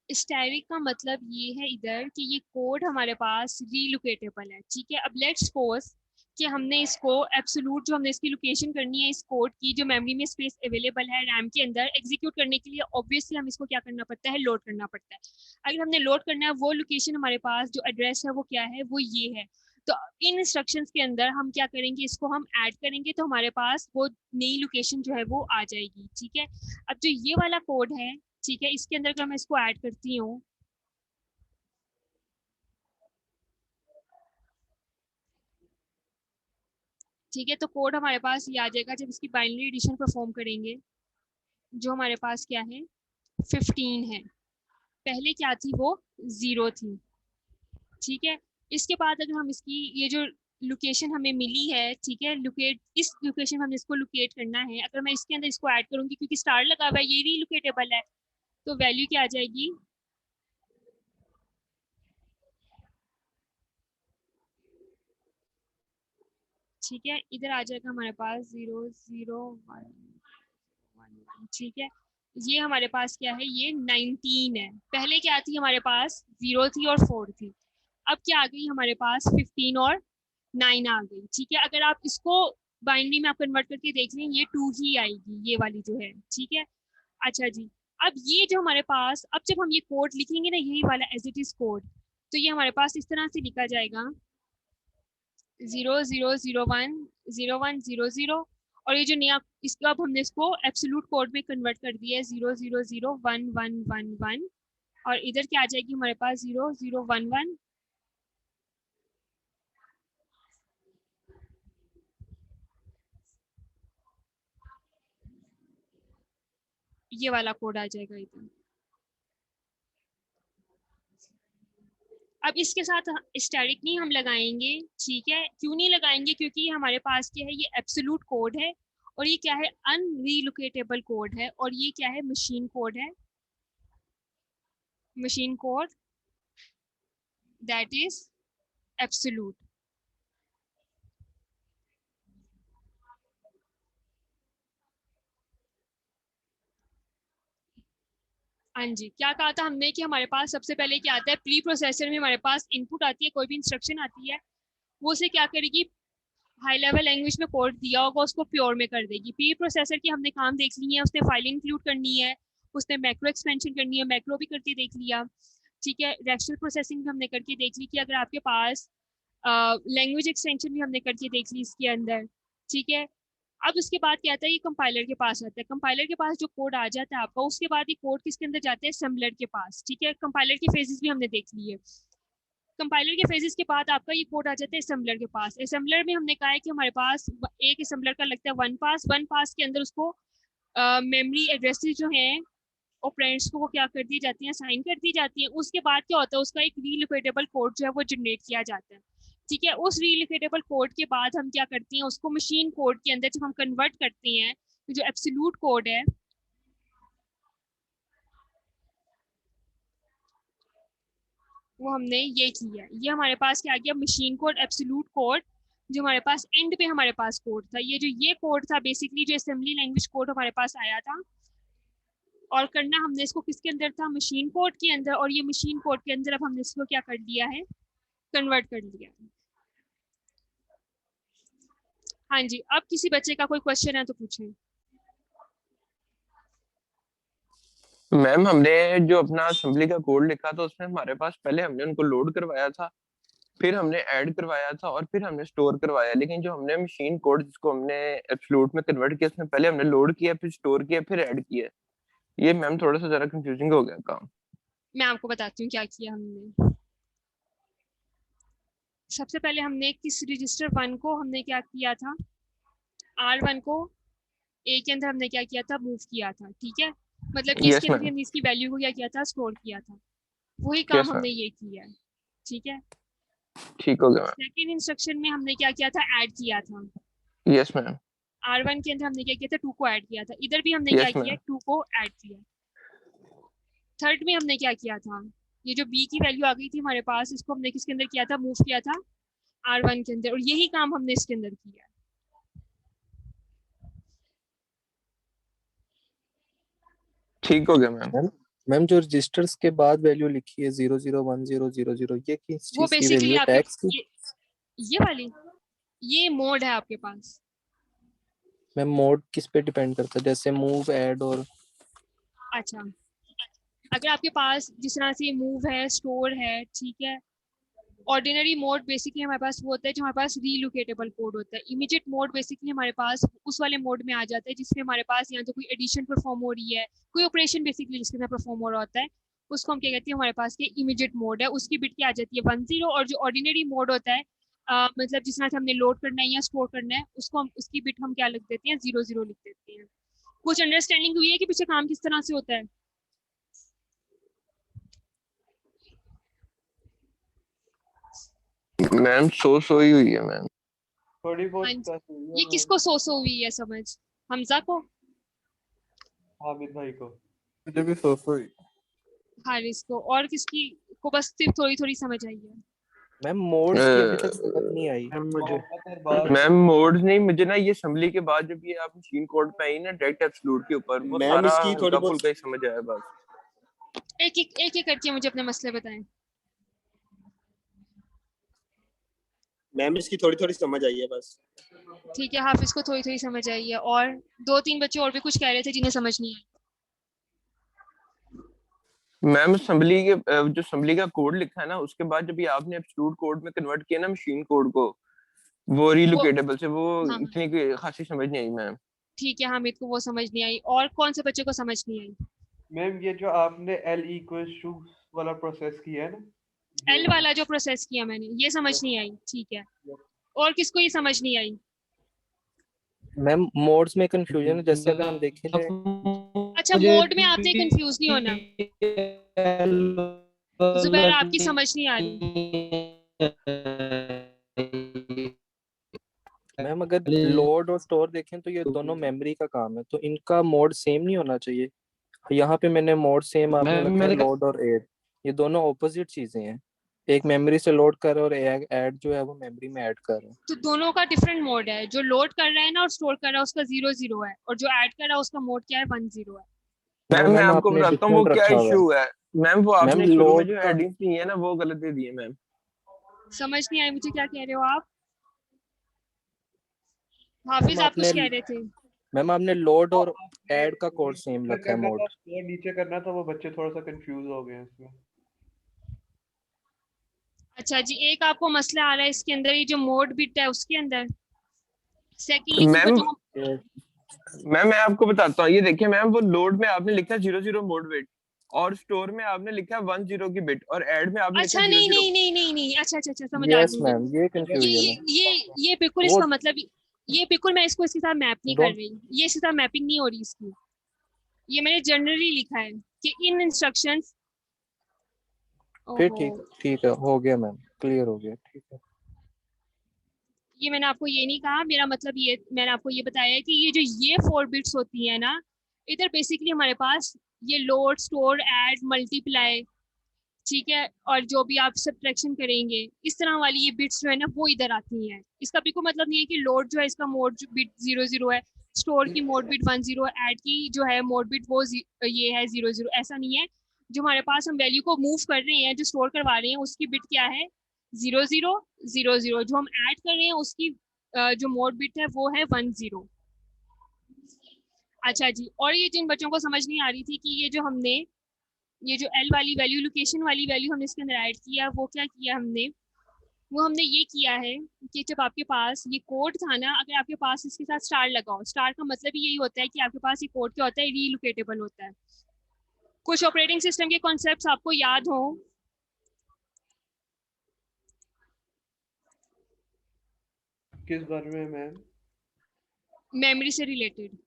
स्टैटिक का मतलब ये है इधर कि ये कोड हमारे पास रीलोकेटेबल है, ठीक है। अब लेट्स सपोज कि हमने इसको एब्सोल्यूट जो हमने इसकी लोकेशन करनी है, इस कोड की जो मेमोरी में स्पेस अवेलेबल है रैम के अंदर, एग्जीक्यूट करने के लिए ऑब्वियसली हम इसको क्या करना पड़ता है, लोड करना पड़ता है। अगर हमने लोड करना है, वो लोकेशन हमारे पास जो एड्रेस है वो क्या है, वो ये है। तो इन इंस्ट्रक्शंस के अंदर हम क्या करेंगे, इसको हम ऐड करेंगे तो हमारे पास वो नई लोकेशन जो है वो आ जाएगी, ठीक है। अब जो ये वाला कोड है, ठीक है, इसके अंदर अगर मैं इसको ऐड करती हूँ, ठीक है, तो कोड हमारे पास ये आ जाएगा जब इसकी बाइनरी एडिशन परफॉर्म करेंगे, जो हमारे पास क्या है, 15 है, पहले क्या थी वो 0 थी, ठीक है। इसके बाद अगर हम इसकी ये जो लोकेशन हमें मिली है, ठीक है, लोकेट, इस लोकेशन में हमने इसको लोकेट करना है, अगर मैं इसके अंदर इसको ऐड करूंगी क्योंकि स्टार लगा हुआ है, ये रीलोकेटेबल है, तो वैल्यू क्या आ जाएगी, ठीक है, इधर आ जाएगा हमारे पास 0 0 1 1 1, ठीक है। ये हमारे पास क्या है, ये 19 है, पहले क्या थी हमारे पास, 0 थी और 4 थी, अब क्या आ गई हमारे पास, 15 और 9 आ गई, ठीक है। अगर आप इसको बाइनरी में आप कन्वर्ट करके देख लें, ये 2 ही आएगी, ये वाली जो है, ठीक है। अच्छा जी, अब ये जो हमारे पास, अब जब हम ये कोड लिखेंगे ना, यही वाला एज इट इज कोड, तो ये हमारे पास इस तरह से लिखा जाएगा, 0 0 0 1 0 1 0 0, और ये जो नया, इसको अब हमने इसको एब्सोल्यूट कोड में कन्वर्ट कर दिया है, 0 0 0 1 1 1 1, और इधर क्या आ जाएगी हमारे पास, 0 0 1 1, ये वाला कोड आ जाएगा इधर। अब इसके साथ स्टैटिक नहीं हम लगाएंगे, ठीक है, क्यों नहीं लगाएंगे, क्योंकि ये हमारे पास क्या है, ये एब्सोल्यूट कोड है, और ये क्या है, अनरीलोकेटेबल कोड है, और ये क्या है, मशीन कोड है, machine code that is absolute. हाँ जी, क्या कहा था हमने कि हमारे पास सबसे पहले क्या आता है, प्री प्रोसेसर में हमारे पास इनपुट आती है, कोई भी इंस्ट्रक्शन आती है, वो उसे क्या करेगी, हाई लेवल लैंग्वेज में कोड दिया होगा उसको प्योर में कर देगी। प्री प्रोसेसर की हमने काम देख ली है, उसने फाइल इंक्लूड करनी है, उसने मैक्रो एक्सपेंशन करनी है, मैक्रो भी करके देख लिया, ठीक है। रैशनल प्रोसेसिंग भी हमने करके देख ली कि अगर आपके पास लैंग्वेज एक्सटेंशन भी हमने करके देख ली इसके अंदर, ठीक है। अब उसके बाद क्या आता है, ये कंपाइलर के पास आता है, कंपाइलर के पास जो कोड आ जाता है आपका, उसके बाद ये कोड किसके अंदर जाते हैं, असेंबलर के पास, ठीक है। कंपाइलर की फेजेस भी हमने देख ली है। कंपाइलर के फेजेस के बाद आपका ये कोड आ जाता है असेंबलर के पास। असेंबलर में हमने कहा है कि हमारे पास एक असेंबलर का लगता है वन पास के अंदर उसको मेमोरी एड्रेसेस जो हैं ऑपरेंड्स को वो क्या कर दी जाती हैं, असाइन कर दी जाती हैं। उसके बाद क्या होता है, उसका एक रीलोकेटेबल कोड जो है वो जनरेट किया जाता है, ठीक है। उस रीलोकेटेबल कोड के बाद हम क्या करते हैं, उसको मशीन कोड के अंदर जब हम कन्वर्ट करते हैं, तो जो एब्सोल्यूट कोड है वो हमने ये किया है। ये हमारे पास क्या आ गया, मशीन कोड, एब्सोल्यूट कोड, जो हमारे पास एंड पे हमारे पास कोड था। ये कोड था बेसिकली जो असेंबली लैंग्वेज कोड हमारे पास आया था, और करना हमने इसको किसके अंदर था, मशीन कोड के अंदर। और ये मशीन कोड के अंदर अब हमने इसको क्या कर लिया है, कन्वर्ट कर लिया है। हाँ जी, अब किसी बच्चे का कोई क्वेश्चन है तो पूछें। मैम हमने जो अपना असेंबली का कोड लिखा था उसमें हमारे पास पहले हमने उनको लोड करवाया था, फिर हमने ऐड करवाया था, और फिर हमने स्टोर करवाया। लेकिन जो हमने मशीन कोड जिसको हमने एब्सोल्यूट में कन्वर्ट किया, उसमें पहले हमने लोड किया, फिर स्टोर किया, फिर ऐड किया। ये मैम थोड़ा सा जरा कंफ्यूजिंग हो गया काम। मैं आपको बताती हूँ क्या किया हमने। सबसे पहले हमने किस रजिस्टर 1 को हमने क्या किया था, R1 को A के अंदर हमने क्या किया था, मूव किया था, ठीक है। मतलब कि इसके अंदर हमने इसकी वैल्यू को क्या किया था, स्टोर किया था। वही काम हमने ये किया है, ठीक है। ठीक हो गया। सेकंड इंस्ट्रक्शन में हमने क्या किया था, ऐड किया था। Yes ma'am. R1 के अंदर हमने क्या किया था, 2 को ऐड किया था। इधर भी हमने क्या किया, 2 को ऐड किया। थर्ड में हमने क्या किया था, ये जो B की वैल्यू आ गई थी हमारे पास, इसको हमने किसके अंदर किया था, मूव किया था R1 के अंदर, और यही काम हमने इसके अंदर किया। ठीक हो गया मैम। मैम जो रजिस्टर्स के बाद वैल्यू लिखी है 001000, ये किस वो चीज की वैल्यू है, टैक्स की? ये वाली, ये मोड है आपके पास। मैम मोड किस पे डिपेंड करता है, जैसे मूव, ऐड और? अच्छा, अगर आपके पास जिस तरह से मूव है, स्टोर है, ठीक है। ऑर्डिनरी मोड बेसिकली हमारे पास वो होता है जो हमारे पास रीलोकेटेबल कोड होता है। इमीडिएट मोड बेसिकली हमारे पास उस वाले मोड में आ जाता है जिसमें हमारे पास यहाँ तो कोई एडिशन परफॉर्म हो रही है, कोई ऑपरेशन बेसिकली जिसके अंदर परफॉर्म हो रहा होता है, उसको हम क्या कहते हैं, हमारे पास ये इमीडिएट मोड है। उसकी बिट क्या आ जाती है, 10। और जो ऑर्डिनरी मोड होता है, मतलब जिस तरह से हमने लोड करना है या स्टोर करना है, उसको हम उसकी बिट हम क्या लिख देते हैं, 00 लिख देते हैं। कुछ अंडरस्टैंडिंग हुई है कि पीछे काम किस तरह से होता है? मैम सोई हुई है मैम। थोड़ी बहुत ये किसको सो हुई है समझ, हमजा को, हामिद भाई को, मुझे भी सो हुई, हारिस को, और किसकी को बस सिर्फ थोड़ी थोड़ी समझ आई है? मैम मोड्स की अभी तक समझ नहीं आई मुझे। मैम मोड्स नहीं, मुझे ना ये असेंबली के बाद जब ये आप मशीन कोड पे आई ना डायरेक्ट एब्सोल्यूट के ऊपर, वो मैम सारा इसकी थोड़ी बहुत ही समझ आया बस। एक करके मुझे अपने मसले बताएं। मैम इसकी थोड़ी थोड़ी समझ आई है बस। ठीक है, हाफिज को थोड़ी थोड़ी समझ आई है, और 2-3 बच्चे और भी कुछ कह रहे थे जिन्हें समझ नहीं आई। मैम असेंबली के जो असेंबली का कोड लिखा है ना, उसके बाद जब ये आपने एब्सोल्यूट कोड में कन्वर्ट किया ना मशीन कोड को, वो रीलोकेटेबल से, वो हाँ। इतनी खासी समझ नहीं आई मैम। ठीक है, हामिद को वो समझ नहीं आई, और कौन से बच्चे को समझ नहीं आई? मैम ये जो आपने L इक्वल्स टू वाला प्रोसेस किया है ना, L वाला जो प्रोसेस किया मैंने, ये समझ नहीं आई, ठीक है। और किसको ये समझ नहीं आई? मैम मोड्स में कंफ्यूजन है, जैसे अगर हम देखें अच्छा, मोड में आपने कंफ्यूज नहीं होना, जुबैर आपकी समझ नहीं आ रही। मैम अगर लोड और स्टोर देखें तो ये दोनों मेमोरी का काम है, तो इनका मोड सेम नहीं होना चाहिए। यहाँ पे मैंने मोड सेम आपने रखा है, लोड और ऐड, ये दोनों ऑपोजिट चीजें हैं। एक मेमोरी से लोड कर रहा है और ऐड जो है वो मेमोरी में ऐड कर रहा है। तो दोनों का डिफरेंट मोड है, जो लोड कर रहा है ना और स्टोर कर रहा है उसका 00 है, और जो ऐड कर रहा है उसका मोड क्या है, 10 है। मैम मैं आपको आपने बताता हूँ वो डिफरेंट क्या रखा हुआ इशू है। मैम वो मैम आपने शुरू में लोड जो का हेडिंग्स दी है ना वो गलत दे दी है मैम। समझ नहीं आई मुझे क्या कह रहे हो आप। मैम हाफिज आप आपने कुछ कह रहे थे। मैम आपने लोड और ऐड का कोड सेम ऊपर रखा है करना मोड। था और नीचे करना था, वो बच्चे थोड़ा सा कंफ्यूज हो गए हैं इसमें। अच्छा जी, एक आपको मसला आ रहा है इसके अंदर, ये जो मोड बिट है उसके अंदर। सेकंडली कुछ मैम बच्चों को मैम मैं आपको बताता हूँ, ये देखिए मैम वो लोड में आपने लिखा 00 मोड बिट और स्टोर में आपने लिखा 10 की बिट और ऐड में आपने लिखा अच्छा 00। नहीं, अच्छा समझ आ यस गई मुझे। मैम ये ये कंफ्यूजन है। ये बिल्कुल वो इसका मतलब, ये बिल्कुल मैं इसको इसके साथ मैप नहीं कर डोंट रही, ये इसके साथ मैपिंग नहीं हो रही इसकी। ये मैंने जनरली लिखा है कि इन इंस्ट्रक्शंस। फिर ओहो, ठीक है हो गया मैम, क्लियर हो गया, ठीक है। ये मैंने आपको ये नहीं कहा, मेरा मतलब ये मैंने आपको ये बताया है कि ये जो ये 4 बिट्स होती है ना, इधर बेसिकली हमारे पास ये लोड, स्टोर, ऐड, मल्टीप्लाई, ठीक है, और जो भी आप सब्ट्रैक्शन करेंगे इस तरह वाली ये बिट्स जो है ना वो इधर आती हैं। इसका बिल्कुल मतलब नहीं है कि लोड जो है इसका मोड बिट 00 है, स्टोर की मोड बिट 10, ऐड की जो है मोड बिट वो ये है 00, ऐसा नहीं है। जो हमारे पास हम वैल्यू को मूव कर रहे हैं, जो स्टोर करवा रहे हैं उसकी बिट क्या है 0000, जो हम ऐड कर रहे हैं उसकी जो मोड बिट है वो है 10। अच्छा जी, और ये जिन बच्चों को समझ नहीं आ रही थी कि ये जो हमने ये जो एल वाली वैल्यू, लोकेशन वाली वैल्यू हमने इसके अंदर ऐड किया, वो क्या किया हमने, वो हमने ये किया है कि जब आपके पास ये कोड था ना, अगर आपके पास इसके साथ स्टार लगाओ, स्टार का मतलब ही यही होता है कि आपके पास ये कोड क्या होता है, रीलोकेटेबल होता है। कुछ ऑपरेटिंग सिस्टम के कॉन्सेप्ट्स आपको याद हो। किस बारे में मैम? मेमोरी से रिलेटेड।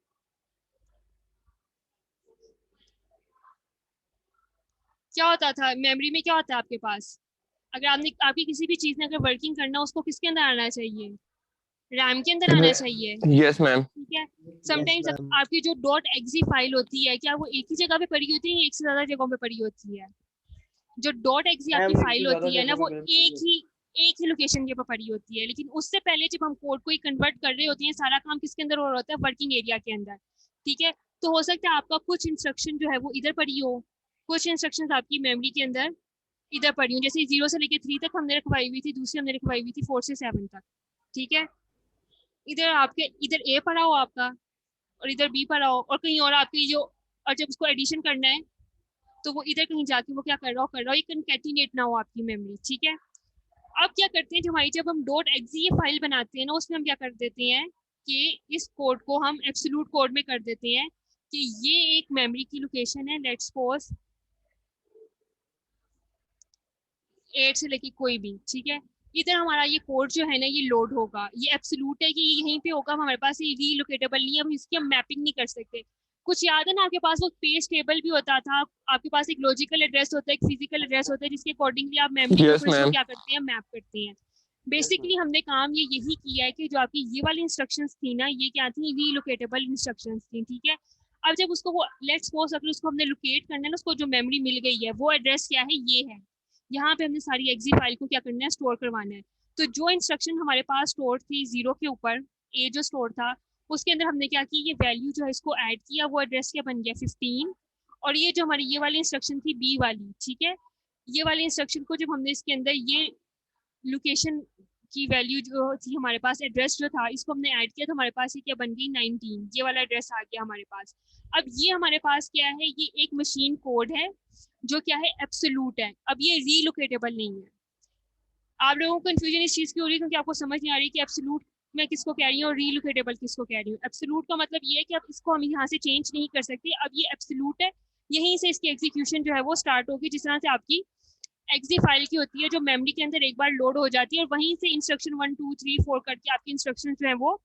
क्या होता था मेमोरी में, क्या होता है आपके पास, अगर आपने आपकी किसी भी चीज ने अगर वर्किंग करना उसको किसके अंदर आना चाहिए, रैम के अंदर आना चाहिए। Yes ma'am. ठीक है, समटाइम्स आपकी जो .exe फाइल होती है, क्या वो एक ही जगह पे पड़ी होती है, एक से ज्यादा जगहों पे पड़ी होती है। जो .exe आपकी एक से फाइल ज्यादा होती है ना जगह वो पे मैम पड़ी होती एक ही लोकेशन के ऊपर पड़ी होती है, लेकिन उससे पहले जब हम कोड को कन्वर्ट कर रहे होते हैं, सारा काम किसके अंदर हो रहा होता है, वर्किंग एरिया के अंदर। ठीक है, तो हो सकता है आपका कुछ इंस्ट्रक्शन जो है वो इधर पड़ी हो, कुछ इंस्ट्रक्शन आपकी मेमोरी के अंदर इधर पड़ी हो, जैसे 0 से लेके 3 तक हमने रखवाई हुई थी, दूसरी हमने रखवाई हुई थी 4 से 7 तक। ठीक है, इधर आपके इधर ए पड़ा हो आपका और इधर बी पड़ा हो और कहीं और आपकी जो, और जब उसको एडिशन करना है तो वो इधर कहीं जाके वो क्या कर रहा हो, ये कंकैटिनेट ना हो आपकी मेमोरी। ठीक है, अब क्या करते हैं, जब हम .exe फाइल बनाते हैं ना, उसमें हम क्या कर देते हैं कि इस कोड को हम एब्सोल्यूट कोड में कर देते हैं कि ये एक मेमोरी की लोकेशन है, लेट्स सपोज 8 से लेके कोई भी। ठीक है, इधर हमारा ये कोड जो है ना ये लोड होगा, ये एब्सोल्यूट है कि ये यहीं पे होगा, हमारे पास ये रीलोकेटेबल नहीं है, हम इसकी हम मैपिंग नहीं कर सकते। कुछ याद है ना आपके पास वो पेज टेबल भी होता था, आपके पास एक लॉजिकल एड्रेस होता है, एक फिजिकल एड्रेस होता है, जिसके अकॉर्डिंगली आप मेमोरी के यस ऊपर इसको मैम। क्या करते हैं, मैप करते हैं। बेसिकली हमने काम ये यही किया है कि जो आपकी ये वाली इंस्ट्रक्शंस थी ना, ये क्या थी, रीलोकेटेबल इंस्ट्रक्शंस थी। ठीक है, अब जब उसको वो लेट्स सपोज अगर उसको हमने लोकेट करना है ना, उसको जो मेमोरी मिल गई है वो एड्रेस क्या है, ये है, यहाँ पे हमने सारी एक्जी फाइल को क्या करना है, स्टोर करवाना है। तो जो इंस्ट्रक्शन हमारे पास स्टोर थी 0 के ऊपर, ए जो स्टोर था उसके अंदर हमने क्या की, ये वैल्यू जो है इसको ऐड किया, वो एड्रेस क्या बन गया 15। और ये जो हमारी ये वाली इंस्ट्रक्शन थी बी वाली, ठीक है, ये वाली इंस्ट्रक्शन को जब हमने इसके अंदर ये लोकेशन की वैल्यू जो थी हमारे पास, एड्रेस जो था, इसको हमने ऐड किया तो हमारे पास ये क्या बन गई 19, ये वाला एड्रेस आ गया हमारे पास। अब ये हमारे पास क्या है, ये एक मशीन कोड है जो क्या है, एब्सोल्यूट है। अब ये रीलोकेटेबल नहीं है। आप लोगों को कंफ्यूजन इस चीज की हो रही है क्योंकि आपको समझ नहीं आ रही कि एब्सोल्यूट मैं किसको कह रही हूँ और रीलोकेटेबल किसको कह रही हूँ। एब्सोल्यूट का मतलब ये है कि अब इसको हम यहाँ से चेंज नहीं कर सकते, अब ये एब्सोल्यूट है, यहीं से इसकी एग्जीक्यूशन जो है वो स्टार्ट होगी, जिस तरह से आपकी एक्जी फाइल की होती है जो मेमोरी के अंदर एक बार लोड हो जाती है और वहीं से इंस्ट्रक्शन 1 2 3 4 करके आपकी इंस्ट्रक्शन जो है वो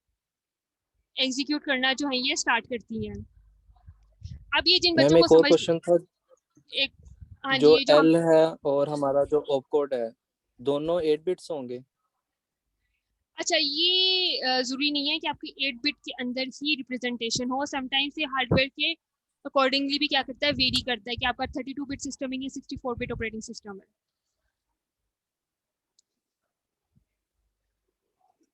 एग्जीक्यूट करना जो है ये स्टार्ट करती है। अब ये जिन मैम बच्चों को एक और समझ क्वेश्चन था, एक, हाँ जो जी, जो हम एल है और हमारा जो ऑप कोड है दोनों 8 बिट्स होंगे। अच्छा, ये जरूरी नहीं है कि आपकी 8 बिट के अंदर ही रिप्रेजेंटेशन हो, समटाइम्स ये हार्डवेयर के अकॉर्डिंगली भी क्या करता है, वेरी करता है कि आपका 32 बिट सिस्टम है या 64 बिट ऑपरेटिंग सिस्टम है।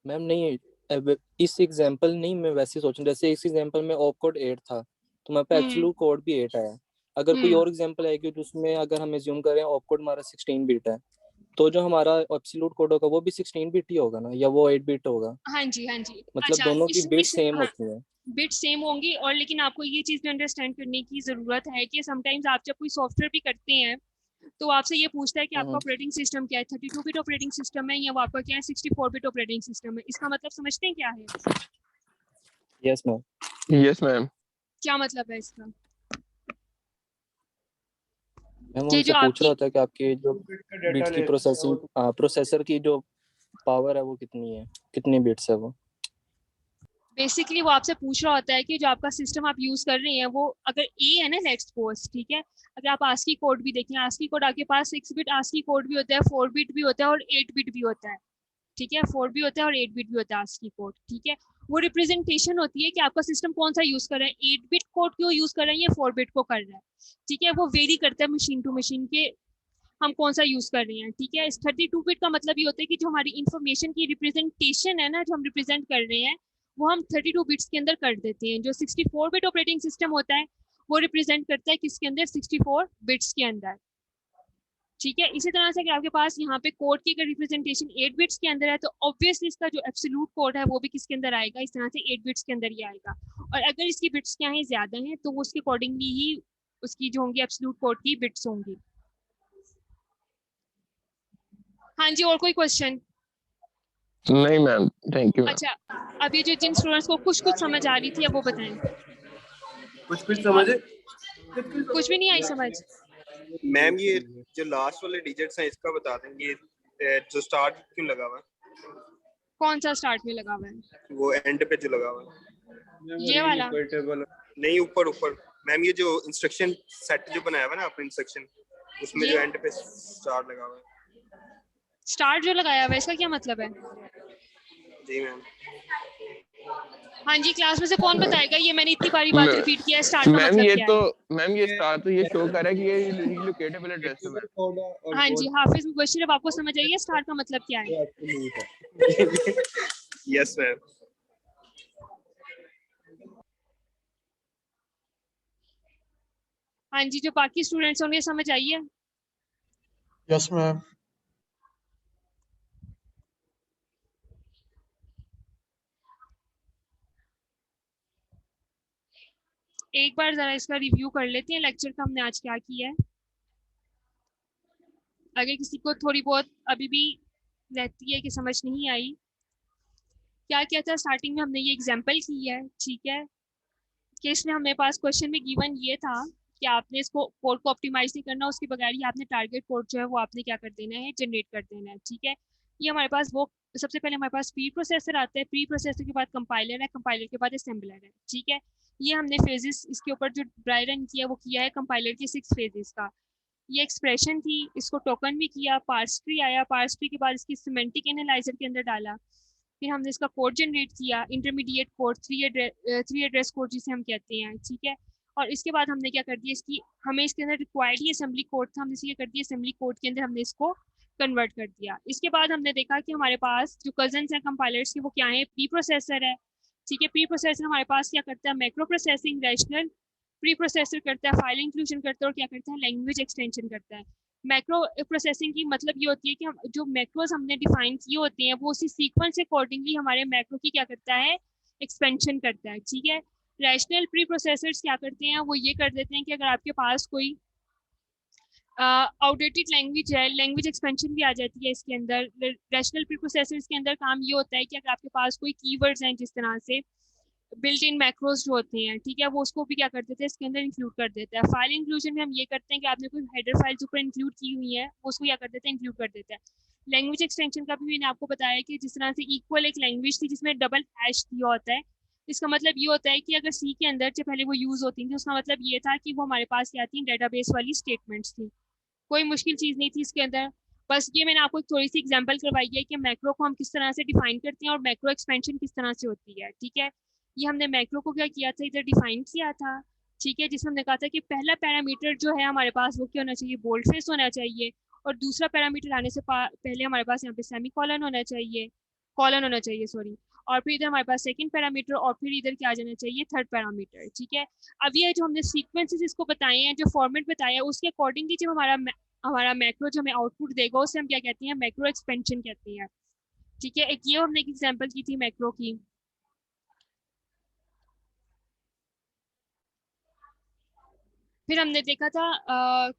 मैम नहीं, अब इस एग्जांपल नहीं, मैं वैसे सोच रहा हूं, जैसे इस एग्जांपल में ऑप कोड 8 था तो हमारे पे एब्सोल्यूट कोड भी 8 आया। अगर कोई हम्म और एग्जांपल आएगी तो उसमें अगर हम एज्यूम करें ऑप कोड हमारा 16 बिट है, तो जो हमारा एब्सोल्यूट कोड होगा वो भी 16 बिट ही होगा ना, या वो 8 बिट होगा? हाँ जी हाँ जी। मतलब अच्छा दोनों की बिट सेम हाँ होती है। बिट सेम होंगी, और लेकिन आपको ये चीज़ भी अंडरस्टैंड करने की ज़रूरत है कि समटाइम्स आप जब कोई सॉफ्टवेयर भी करते हैं तो आपसे ये पूछता है कि आपका ऑपरेटिंग सिस्टम क्या है, 32 बिट ऑपरेटिंग सिस्टम है या वो आपका क्या है 64 बिट ऑपरेटिंग सिस्टम है। इसका मतलब समझते हैं क्या है? Yes ma'am. Yes ma'am. क्या मतलब है इसका? मैम ये हमसे जो पूछ रहा आपकी होता है कि आपके जो डेटा बिट्स की ले प्रोसेसिंग प्रोसेसर की जो पावर है वो कितनी है, कितनी बिट्स है वो? बेसिकली वो आपसे पूछ रहा होता है कि जो आपका सिस्टम आप यूज कर रहे हैं वो अगर ए है ना लेट्स सपोज, ठीक है, अगर आप आस्की कोड भी देखें, आस्की कोड आपके पास 6 बिट आस्की कोड भी होता है, 4 बिट भी होता है और 8 बिट भी होता है, ठीक है, 4 भी होता है और 8 बिट भी होता है आस्की कोड, ठीक है। वो रिप्रेजेंटेशन होती है कि आपका सिस्टम कौन सा यूज कर रहा है, 8 बिट कोड क्यों यूज कर रहा है या 4 बिट को कर रहा है, ठीक है। वो वेरी करता है मशीन टू मशीन के हम कौन सा यूज कर रहे हैं, ठीक है। इस 32 बिट का मतलब ये होता है कि जो हमारी इंफॉर्मेशन की रिप्रेजेंटेशन है ना, जो हम रिप्रेजेंट कर रहे हैं वो हम 32 बिट्स के अंदर कर देते हैं। जो 64 बिट ऑपरेटिंग सिस्टम होता है वो रिप्रेजेंट करता है किसके अंदर, 64 बिट्स के अंदर, ठीक है। इसी तरह से अगर आपके पास यहाँ पे कोड की अगर रिप्रेजेंटेशन 8 बिट्स के अंदर है तो ऑब्वियसली इसका जो एब्सोल्यूट कोड है वो भी किसके अंदर आएगा, इस तरह से 8 बिट्स के अंदर ही आएगा। और अगर इसकी बिट्स क्या है ज्यादा है तो वो उसके अकॉर्डिंगली ही उसकी जो होंगी एब्सोल्यूट कोड की बिट्स होंगी। हाँ जी, और कोई क्वेश्चन? नहीं मैम, थैंक यू मैम। अच्छा, अब ये जो जिन स्टूडेंट्स को कुछ कुछ समझ आ रही थी अब वो बताएं। कुछ समझे? कुछ भी नहीं आई समझ? मैम ये जो लास्ट वाले डिजिट्स हैं इसका बता दें, ये जो स्टार्ट क्यों लगा हुआ है? कौन सा स्टार्ट में लगा हुआ है? वो एंड पे जो लगा हुआ है। ये वाला? नहीं, ऊपर ऊपर मैम, ये जो इंस्ट्रक्शन सेट जो बनाया हुआ है ना आपने इंस्ट्रक्शन, उसमें जो एंड पे स्टार्ट लगा हुआ है। स्टार्ट जो लगाया हुआ है इसका क्या मतलब है? जी मैम। हाँ जी, क्लास में से कौन बताएगा? ये मैंने इतनी बारी बात रिपीट किया है, स्टार्ट का मैम मतलब ये क्या तो है? मैम ये स्टार तो ये शो कर रहा है कि ये रिलोकेटेबल एड्रेस है मैम। हाँ जी, हाफिज मुबशिर, अब आपको समझ आई है स्टार्ट का मतलब क्या है? Yes ma'am. हाँ जी, जो बाकी स्टूडेंट्स होंगे समझ आई है? Yes ma'am. एक बार जरा इसका रिव्यू कर लेते हैं लेक्चर का, हमने आज क्या किया है। अगर किसी को थोड़ी बहुत अभी भी रहती है कि समझ नहीं आई, क्या क्या था स्टार्टिंग में हमने ये एग्जांपल की है, ठीक है, कि इसमें हमें पास क्वेश्चन में गिवन ये था कि आपने इसको कोड को ऑप्टिमाइज नहीं करना, उसके बगैर ही आपने टारगेट कोड जो है वो आपने क्या कर देना है, जनरेट कर देना है, ठीक है। ये हमारे पास वो सबसे पहले हमारे पास प्री प्रोसेसर आता है, प्री प्रोसेसर के बाद कंपाइलर है, कंपाइलर के बाद असेंबलर है, ठीक है। ये हमने फेजेस इसके ऊपर जो ड्राई रन किया वो किया है कंपाइलर के 6 फेजेस का। ये एक्सप्रेशन थी, इसको टोकन भी किया, पार्स ट्री आया, पार्स ट्री के बाद इसकी सिमेंटिक एनालाइजर के अंदर डाला, फिर हमने इसका कोड जनरेट किया, intermediate code, three address code जिसे हम कहते हैं, ठीक है। और इसके बाद हमने क्या कर दिया, इसकी हमें इसके अंदर रिक्वायर्ड ही असेंबली कोड था, हमने इसे क्या कर दिया, असेंबली कोड के अंदर हमने इसको कन्वर्ट कर दिया। इसके बाद हमने देखा कि हमारे पास जो कजन्स हैं कंपाइलर्स के वो क्या है, प्री प्रोसेसर है, ठीक है। प्री प्रोसेसर हमारे पास क्या करता है, macro processing, rational pre processor करता है, फाइल इंक्लूजन करता है और क्या करता है, लैंग्वेज एक्सटेंशन करता है। मैक्रो प्रोसेसिंग की मतलब ये होती है कि हम जो मैक्रोस हमने डिफाइन किए होते हैं वो उसी सीक्वेंस से अकॉर्डिंगली हमारे मैक्रो की क्या करता है, एक्सपेंशन करता है, ठीक है। रैशनल प्री प्रोसेसर्स क्या करते हैं, वो ये कर देते हैं कि अगर आपके पास कोई आउटडेटेड लैंग्वेज है, लैंग्वेज एक्सपेंशन भी आ जाती है इसके अंदर। रैशनल प्री प्रोसेसर्स के अंदर काम ये होता है कि अगर आपके पास कोई कीवर्ड्स हैं, जिस तरह से बिल्ट इन मैक्रोस जो होते हैं, ठीक है, वो उसको भी क्या कर देते हैं, इसके अंदर इंक्लूड कर देता है। फाइल इंक्लूजन में हम ये करते हैं कि आपने कोई हेडर फाइल्स ऊपर इंक्लूड की हुई है, वो उसको क्या कर देते हैं, इंक्लूड कर देता है। लैंग्वेज एक्सटेंशन का भी मैंने आपको बताया कि जिस तरह से इक्वल एक लैंग्वेज थी जिसमें डबल हैश दिया होता है, इसका मतलब ये होता है कि अगर सी के अंदर जो पहले वो यूज होती थी उसका मतलब ये था कि वो हमारे पास क्या थी, डेटाबेस वाली स्टेटमेंट्स थी, कोई मुश्किल चीज़ नहीं थी इसके अंदर। बस ये मैंने आपको थोड़ी सी एग्जांपल करवाई है कि मैक्रो को हम किस तरह से डिफाइन करते हैं और मैक्रो एक्सपेंशन किस तरह से होती है, ठीक है। ये हमने मैक्रो को क्या किया था, इधर डिफाइन किया था, ठीक है, जिसमें हमने कहा था कि पहला पैरामीटर जो है हमारे पास वो क्या होना चाहिए, बोल्ड फेस होना चाहिए, और दूसरा पैरामीटर आने से पहले हमारे पास यहाँ पे सेमी कॉलन होना चाहिए, कॉलन होना चाहिए सॉरी, और फिर इधर हमारे पास सेकंड पैरामीटर और फिर इधर क्या आ जाना चाहिए थर्ड पैरामीटर। ठीक है, अब ये जो हमने सीक्वेंसेस इसको बताए हैं, जो फॉर्मेट बताया है, उसके अकॉर्डिंगली जब हमारा मैक्रो जो हमें आउटपुट देगा उसे हम क्या कहते हैं, मैक्रो एक्सपेंशन कहते हैं। ठीक है, एक ये हमने एक एग्जांपल की थी मैक्रो की। फिर हमने देखा था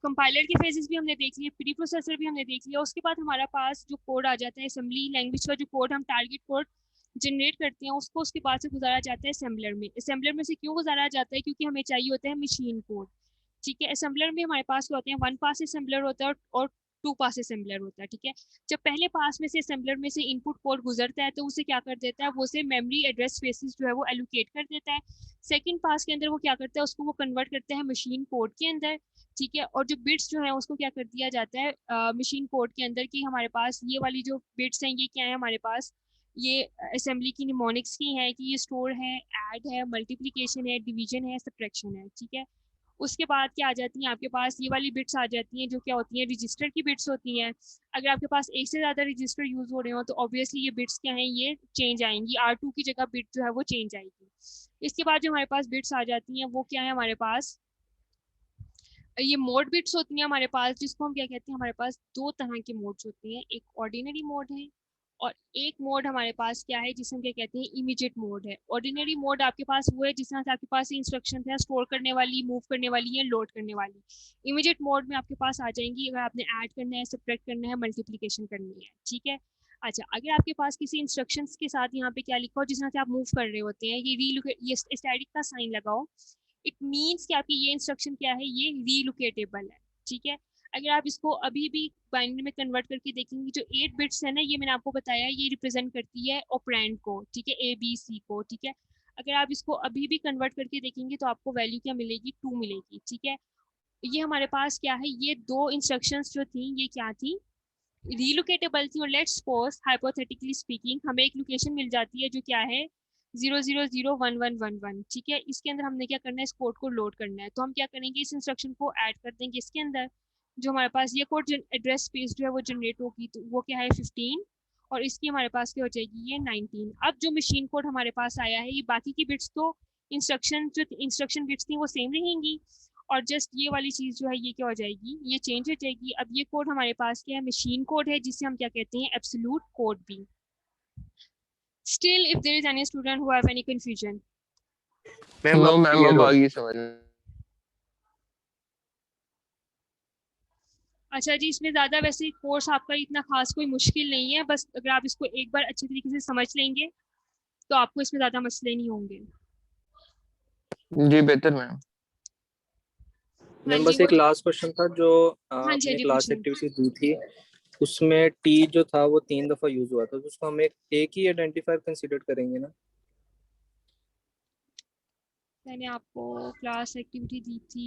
कंपाइलर के फेजेस भी हमने देख लिए, प्री प्रोसेसर भी हमने देख लिया। उसके बाद हमारा पास जो कोड आ जाता है असेंबली लैंग्वेज का, जो कोड हम टारगेट कोड जनरेट करते हैं उसको उसके बाद से गुजारा जाता है असेंबलर में। असेंबलर में से क्यों गुजारा जाता है, क्योंकि हमें चाहिए होता है मशीन कोड। ठीक है, असेंबलर में हमारे पास होते हैं 1 पास असेंबलर होता है और 2 पास असेंबलर होता है। ठीक है, जब पहले पास में से असेंबलर में से इनपुट कोड गुजरता है तो उसे क्या कर देता है, वो उसे मेमोरी एड्रेस स्पेसेस जो है वो एलोकेट कर देता है। सेकंड पास के अंदर वो क्या करता है, उसको वो कन्वर्ट करता है मशीन कोड के अंदर। ठीक है, और जो बिट्स जो है उसको क्या कर दिया जाता है मशीन कोड के अंदर की हमारे पास ये वाली जो बिट्स हैं ये क्या है हमारे पास, ये असेंबली की निमोनिक्स की है कि ये स्टोर है, ऐड है, मल्टीप्लिकेशन है, डिवीजन है, सब्ट्रैक्शन है। ठीक है, उसके बाद क्या आ जाती हैं आपके पास, ये वाली बिट्स आ जाती हैं जो क्या होती हैं, रजिस्टर की बिट्स होती हैं। अगर आपके पास एक से ज़्यादा रजिस्टर यूज़ हो रहे हो तो ऑब्वियसली ये बिट्स क्या हैं, ये चेंज आएंगी, R2 की जगह बिट जो है वो चेंज आएगी। इसके बाद जो हमारे पास बिट्स आ जाती हैं वो क्या है हमारे पास, ये मोड बिट्स होती हैं हमारे पास, जिसको हम क्या कहते हैं, हमारे पास 2 तरह के मोड्स होते हैं, एक ऑर्डिनरी मोड है और एक मोड हमारे पास क्या है जिसे हम क्या कहते हैं, इमीडिएट मोड है। ऑर्डिनरी मोड आपके पास वो है जिसमें आपके पास इंस्ट्रक्शन है स्टोर करने वाली, मूव करने वाली या लोड करने वाली। इमीडिएट मोड में आपके पास आ जाएंगी अगर आपने ऐड करना है, सब्ट्रैक्ट करना है, मल्टीप्लिकेशन करनी है। ठीक है, अच्छा, अगर आपके पास किसी इंस्ट्रक्शंस के साथ यहाँ पे क्या लिखा हो जिसमें से आप मूव कर रहे होते हैं, ये रीलोकेट, ये स्टैटिक का साइन लगाओ, इट मीन्स कि आपकी ये इंस्ट्रक्शन क्या है, ये रीलोकेटेबल है। ठीक है, अगर आप इसको अभी भी बाइनरी में कन्वर्ट करके देखेंगे, जो 8 बिट्स है ना, ये मैंने आपको बताया ये रिप्रेजेंट करती है ऑपरेंड को। ठीक है, ABC को। ठीक है, अगर आप इसको अभी भी कन्वर्ट करके देखेंगे तो आपको वैल्यू क्या मिलेगी, 2 मिलेगी। ठीक है, ये हमारे पास क्या है, ये 2 इंस्ट्रक्शंस जो थी ये क्या थी, रीलोकेटेबल थी। और लेट्स सपोज हाइपोथेटिकली स्पीकिंग हमें एक लोकेशन मिल जाती है जो क्या है 0001111। ठीक है, इसके अंदर हमने क्या करना है, इस कोड को लोड करना है। तो हम क्या करेंगे, इस इंस्ट्रक्शन को ऐड कर देंगे इसके अंदर, जो हमारे पास ये कोड एड्रेस स्पेस जो है वो जनरेट होगी, तो वो क्या है 15 और इसकी हमारे पास क्या हो जाएगी, ये 19। अब जो मशीन कोड हमारे पास आया है, ये बाकी की बिट्स तो इंस्ट्रक्शन बिट्स थी वो सेम रहेंगी, और जस्ट ये वाली चीज़ जो है ये क्या हो जाएगी, ये चेंज हो जाएगी। अब ये कोड हमारे पास क्या है, मशीन कोड है, जिसे हम क्या कहते हैं, एब्सोल्यूट कोड भी। Still, if there is any student who have any confusion. No ma'am, अब आ गई समझ में। अच्छा जी, इसमें ज़्यादा वैसे कोर्स आपका इतना खास कोई मुश्किल नहीं है, बस अगर आप इसको एक बार अच्छे तरीके से समझ लेंगे तो आपको इसमें ज़्यादा मसले नहीं होंगे। जी बेहतर मैम। मैम बस एक लास्ट क्वेश्चन था जो आपने क्लास एक्टिविटी दी थी, उसमें टी जो था वो 3 दफा यूज हुआ था, तो उसको हम एक ही आइडेंटिफायर कंसीडर करेंगे ना? मैंने आपको क्लास एक्टिविटी दी थी,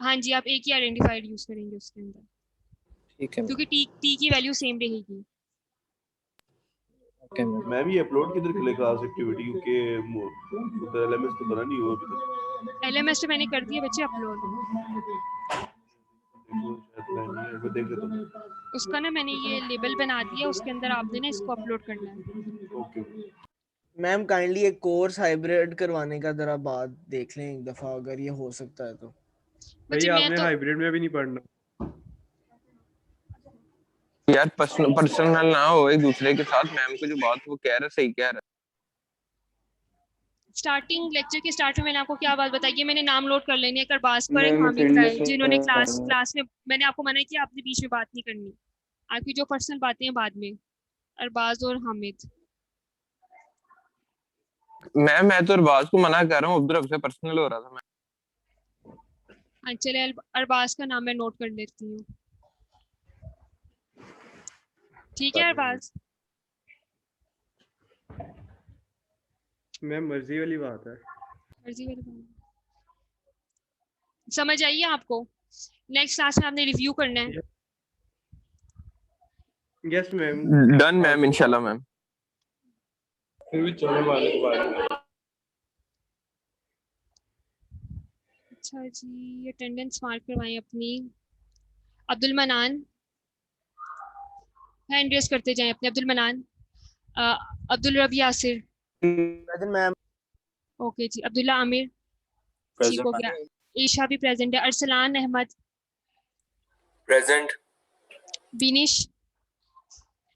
हाँ जी, आप एक ही आइडेंटिफायर यूज करेंगे उसके अंदर, ठीक है, क्योंकि टी की वैल्यू सेम रहेगी। मैं भी अपलोड किधर कर ले क्लास एक्टिविटी, क्योंकि उधर एलएमएस तो बना नहीं हुआ अभी तक। एलएमएस तो मैंने कर दिया बच्चे अपलोड, देख लेता हूं उसका ना मैंने ये लेबल बना दिया, उसके अंदर आपने ना इसको अपलोड करना है। ओके मैम काइंडली एक कोर्स हाइब्रिड करवाने का जरा बात देख लें एक दफा, अगर ये हो सकता है तो। भाई आपने हाइब्रिड में भी नहीं पढ़ना यार, पर्सनल ना हो एक दूसरे के साथ। मैम को जो बात वो कह रहा सही कह रहा। स्टार्टिंग लेक्चर के स्टार्ट में मैंने आपको क्या बात बताई, मैंने नाम लोड कर लेनी है, अरबाज पर एक हामिद का है, जिन्होंने क्लास में मैंने आपको मना किया आपने बीच में बात नहीं करनी, आपकी जो पर्सनल बातें हैं बाद में, अरबाज और हामिद। मैं तो अरबाज को मना कर रहा हूँ, उधर से पर्सनल हो रहा था। मैं हाँ चले, अरबाज का नाम मैं नोट कर लेती हूँ। ठीक है अरबाज, मैं मर्जी वाली बात है, मर्जी वाली बात समझ आइए आपको। नेक्स्ट क्लास में आपने रिव्यू करना है। यस मैम, डन मैम, इंशाल्लाह मैम। अच्छा जी, अटेंडेंस मार्क करवाएं अपनी। अब्दुल मनान हैंड रेस करते जाएं अपने। अब्दुल मनान, अब्दुल रब यासिर, प्रेजेंट मैम। ओके जी। अब्दुल्ला आमिर, ठीक हो गया। ईशा भी प्रेजेंट है। अरसलान अहमद, प्रेजेंट। बिनिश,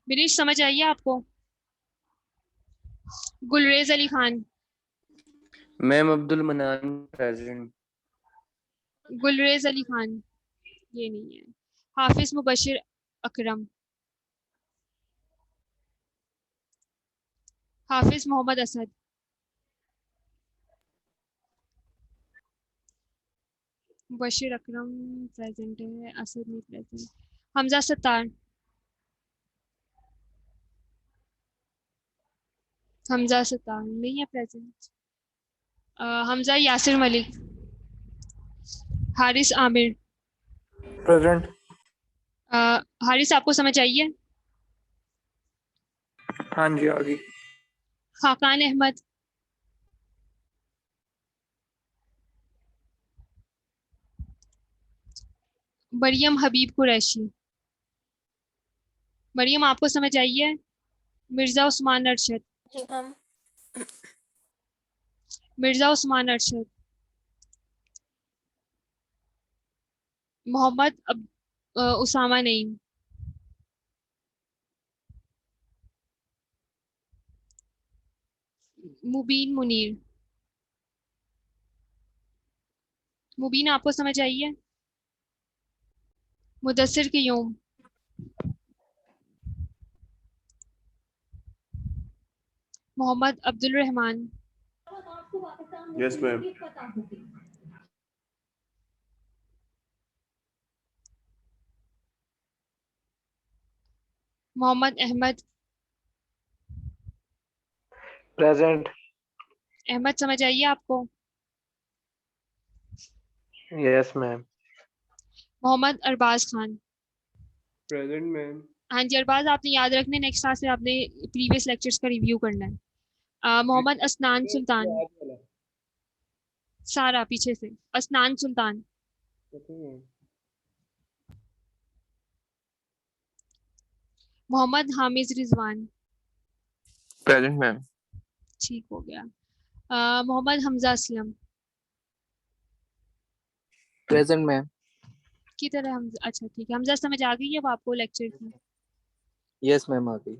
बिनिश समझ आई है आपको? गुलरेज अली खान, मैम अब्दुल मनान प्रेजेंट। गुलरेज अली खान, ये नहीं है। हाफिज मुबशिर अकरम, हाफिज मोहम्मद असद, मुबशिर अकरम प्रेजेंट है, असद नहीं प्रेजेंट। हमजा सत्तार, हमजा सत्तार नहीं है प्रेजेंट। हमजा यासिर मलिक, हारिस आमिर, प्रेजेंट। हारिस आपको समझ आई है? हाँ जी आ गई। खाकान अहमद, मरियम हबीब कुरैशी, मरियम आपको समझ आई है? मिर्जा उस्मान अरशद, जी मैम। मिर्जा उस्मान अरशद, मोहम्मद उसामा नईम, मुबीन मुनीर, मुबीन आपको समझ आई है? Mudassir Qayyum, Mohammad Abdul Rehman, yes ma'am. Mohammad Ahmed, present. Ahmed समझ आई है आपको? Yes ma'am. Mohammad Arbaz Khan, present ma'am. हाँ जी अरबाज, आपने याद रखना है नेक्स्ट क्लास से आपने प्रीवियस लेक्चर्स का रिव्यू करना है। मोहम्मद असनान सुल्तान, सारा पीछे से, असनान सुल्तान, मोहम्मद हामिद रिजवान, प्रेजेंट मैम। ठीक हो गया। Mohammad Hamza Aslam, present ma'am. की तरह हम, अच्छा ठीक है। हमजा समझ आ गई है अब आपको लेक्चर की? यस मैम आ गई।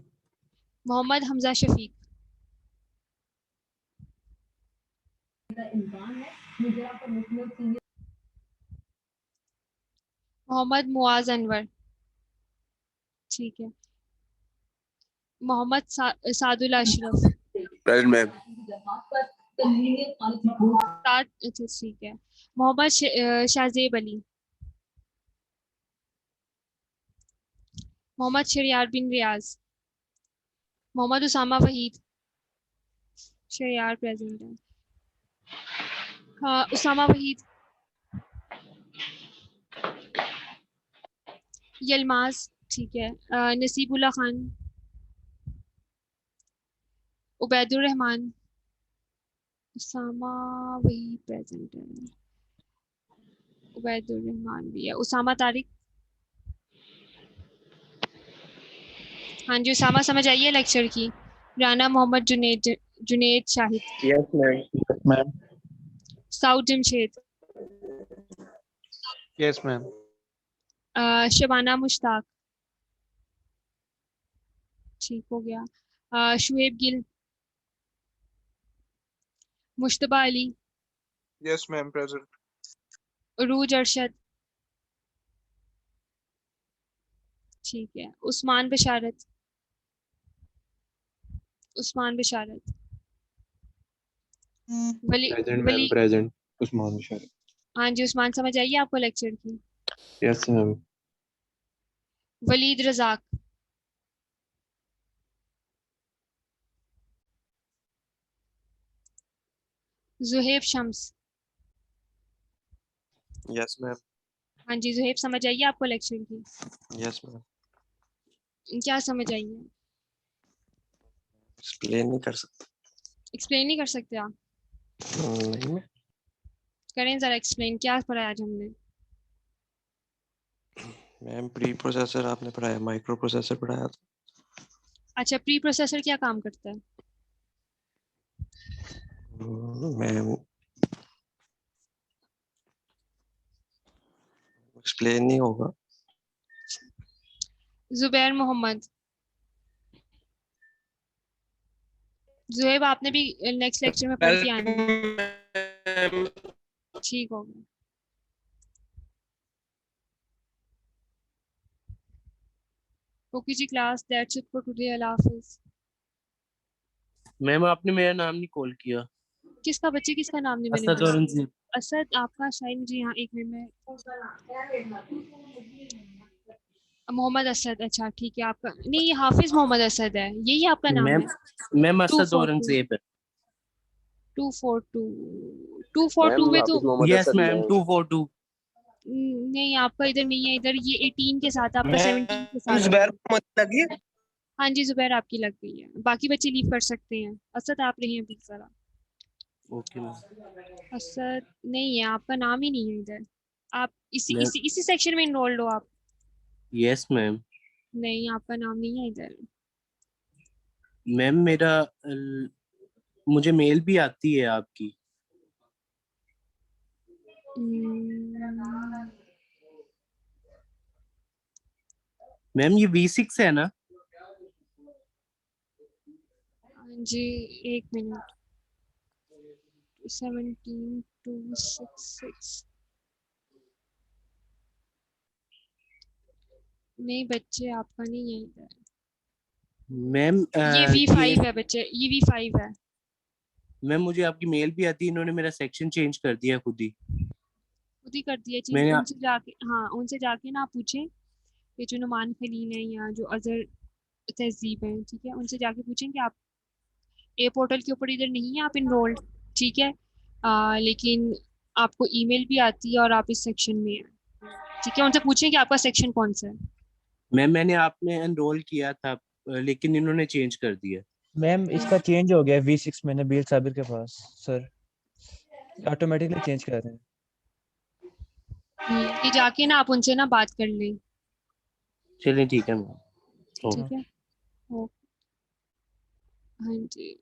मोहम्मद हमजा शफीक, मोहम्मद मुआज अनवर, ठीक है। Mohammad Sadul Ashraf, present ma'am. अच्छा ठीक है। मोहम्मद शाहजेब अली, मोहम्मद शरियार बिन रियाज, मोहम्मद उसामा वहीद, शरियार प्रेजेंट है। हाँ उसामा वहीद, यलमाज, ठीक है। नसीबुल्ला खान, उबैदुर रहमान, उसामा वहीद प्रेजेंट है, उबैदुर रहमान भी है। उसामा तारिक, हाँ जी उसामा समझ आई है लेक्चर की? Rana Mohammad Junaid Shahid, yes ma'am. Ma'am. Saud Jamshed, yes ma'am. Shabana Mushtaq, ठीक हो गया। Shoaib Gill, Mujtaba Ali, yes ma'am present. Urooj Arshad, ठीक है। Usman Basharat, Usman Basharat, Wali present ma'am. Wali, present Usman Basharat. हाँ जी उस्मान समझ आई है आपको लेक्चर की? Yes ma'am. Waleed Razzaq, Zuhaib Shams, yes ma'am. हाँ जी जुहेब समझ आई है आपको लेक्चर की? Yes ma'am. क्या समझ आई है? एक्सप्लेन नहीं कर सकता। एक्सप्लेन नहीं कर सकते आप? नहीं मैं। करें जरा एक्सप्लेन, क्या पढ़ाया आज हमने? मैम प्री प्रोसेसर आपने पढ़ाया, माइक्रो प्रोसेसर पढ़ाया था। अच्छा, प्री प्रोसेसर क्या काम करता है? मैम एक्सप्लेन नहीं होगा। जुबैर मोहम्मद। जुएब आपने भी नेक्स्ट लेक्चर में पढ़ के आना है। ठीक हो गया। ओके जी class, that's it for today. Allah हाफिज। मैम आपने मेरा नाम नहीं कॉल किया। किसका बच्चे, किसका नाम नहीं मैंने असद बोला? औरंगजेब। असद आपका शायद मुझे यहाँ एक मिनट में। मोहम्मद असद, अच्छा ठीक है। आपका नहीं, ये हाफिज मोहम्मद असद है, यही आपका नाम मैम है? मैम असद 242 औरंगजेब है। 242 242 मैम में तो Hafiz Mohammad yes Asad ma'am ma'am 242। नहीं, आपका इधर नहीं है। इधर ये 18 के साथ, आपका 17 के साथ है। जुबैर मोहम्मद लगी है? हाँ जी, जुबैर आपकी लग गई है। बाकी बच्चे लीव कर सकते हैं। असद आप रही हैं प्लीज जरा। Okay ma'am. असद नहीं है, आपका नाम ही नहीं है इधर। आप इसी मैम इसी इसी सेक्शन में इनरोल्ड हो आप? Yes ma'am. नहीं, आपका नाम नहीं है इधर। मैम मुझे मेल भी आती है आपकी। मैम ये V6 है ना? हाँ जी, एक मिनट। 17266। नहीं बच्चे, आपका नहीं है इधर। मैम ये V5 है बच्चे, ये V5 है। मैम मुझे आपकी मेल भी आती है, इन्होंने मेरा सेक्शन चेंज कर दिया खुद ही। खुद ही कर दिया चेंज? मैंने उनसे जाके, हाँ उनसे जाके ना पूछें, ये जो नुमान खलील है या जो अजहर तहजीब है, ठीक है, उनसे जाके पूछें कि आप ए पोर्टल के ऊपर इधर नहीं है आप इनरोल्ड, ठीक है, लेकिन आपको ईमेल भी आती है और आप इस सेक्शन में हैं, ठीक है। उनसे पूछें कि आपका सेक्शन कौन सा है। मैम मैंने आपने एनरोल किया था लेकिन इन्होंने चेंज कर दिया। मैम इसका चेंज हो गया V6 में, नबील साबिर के पास सर, ऑटोमेटिकली चेंज कर रहे हैं। ये जाके ना आप उनसे ना बात कर लें, चलिए ठीक है मैम। ठीक है। ओके, हाँ जी।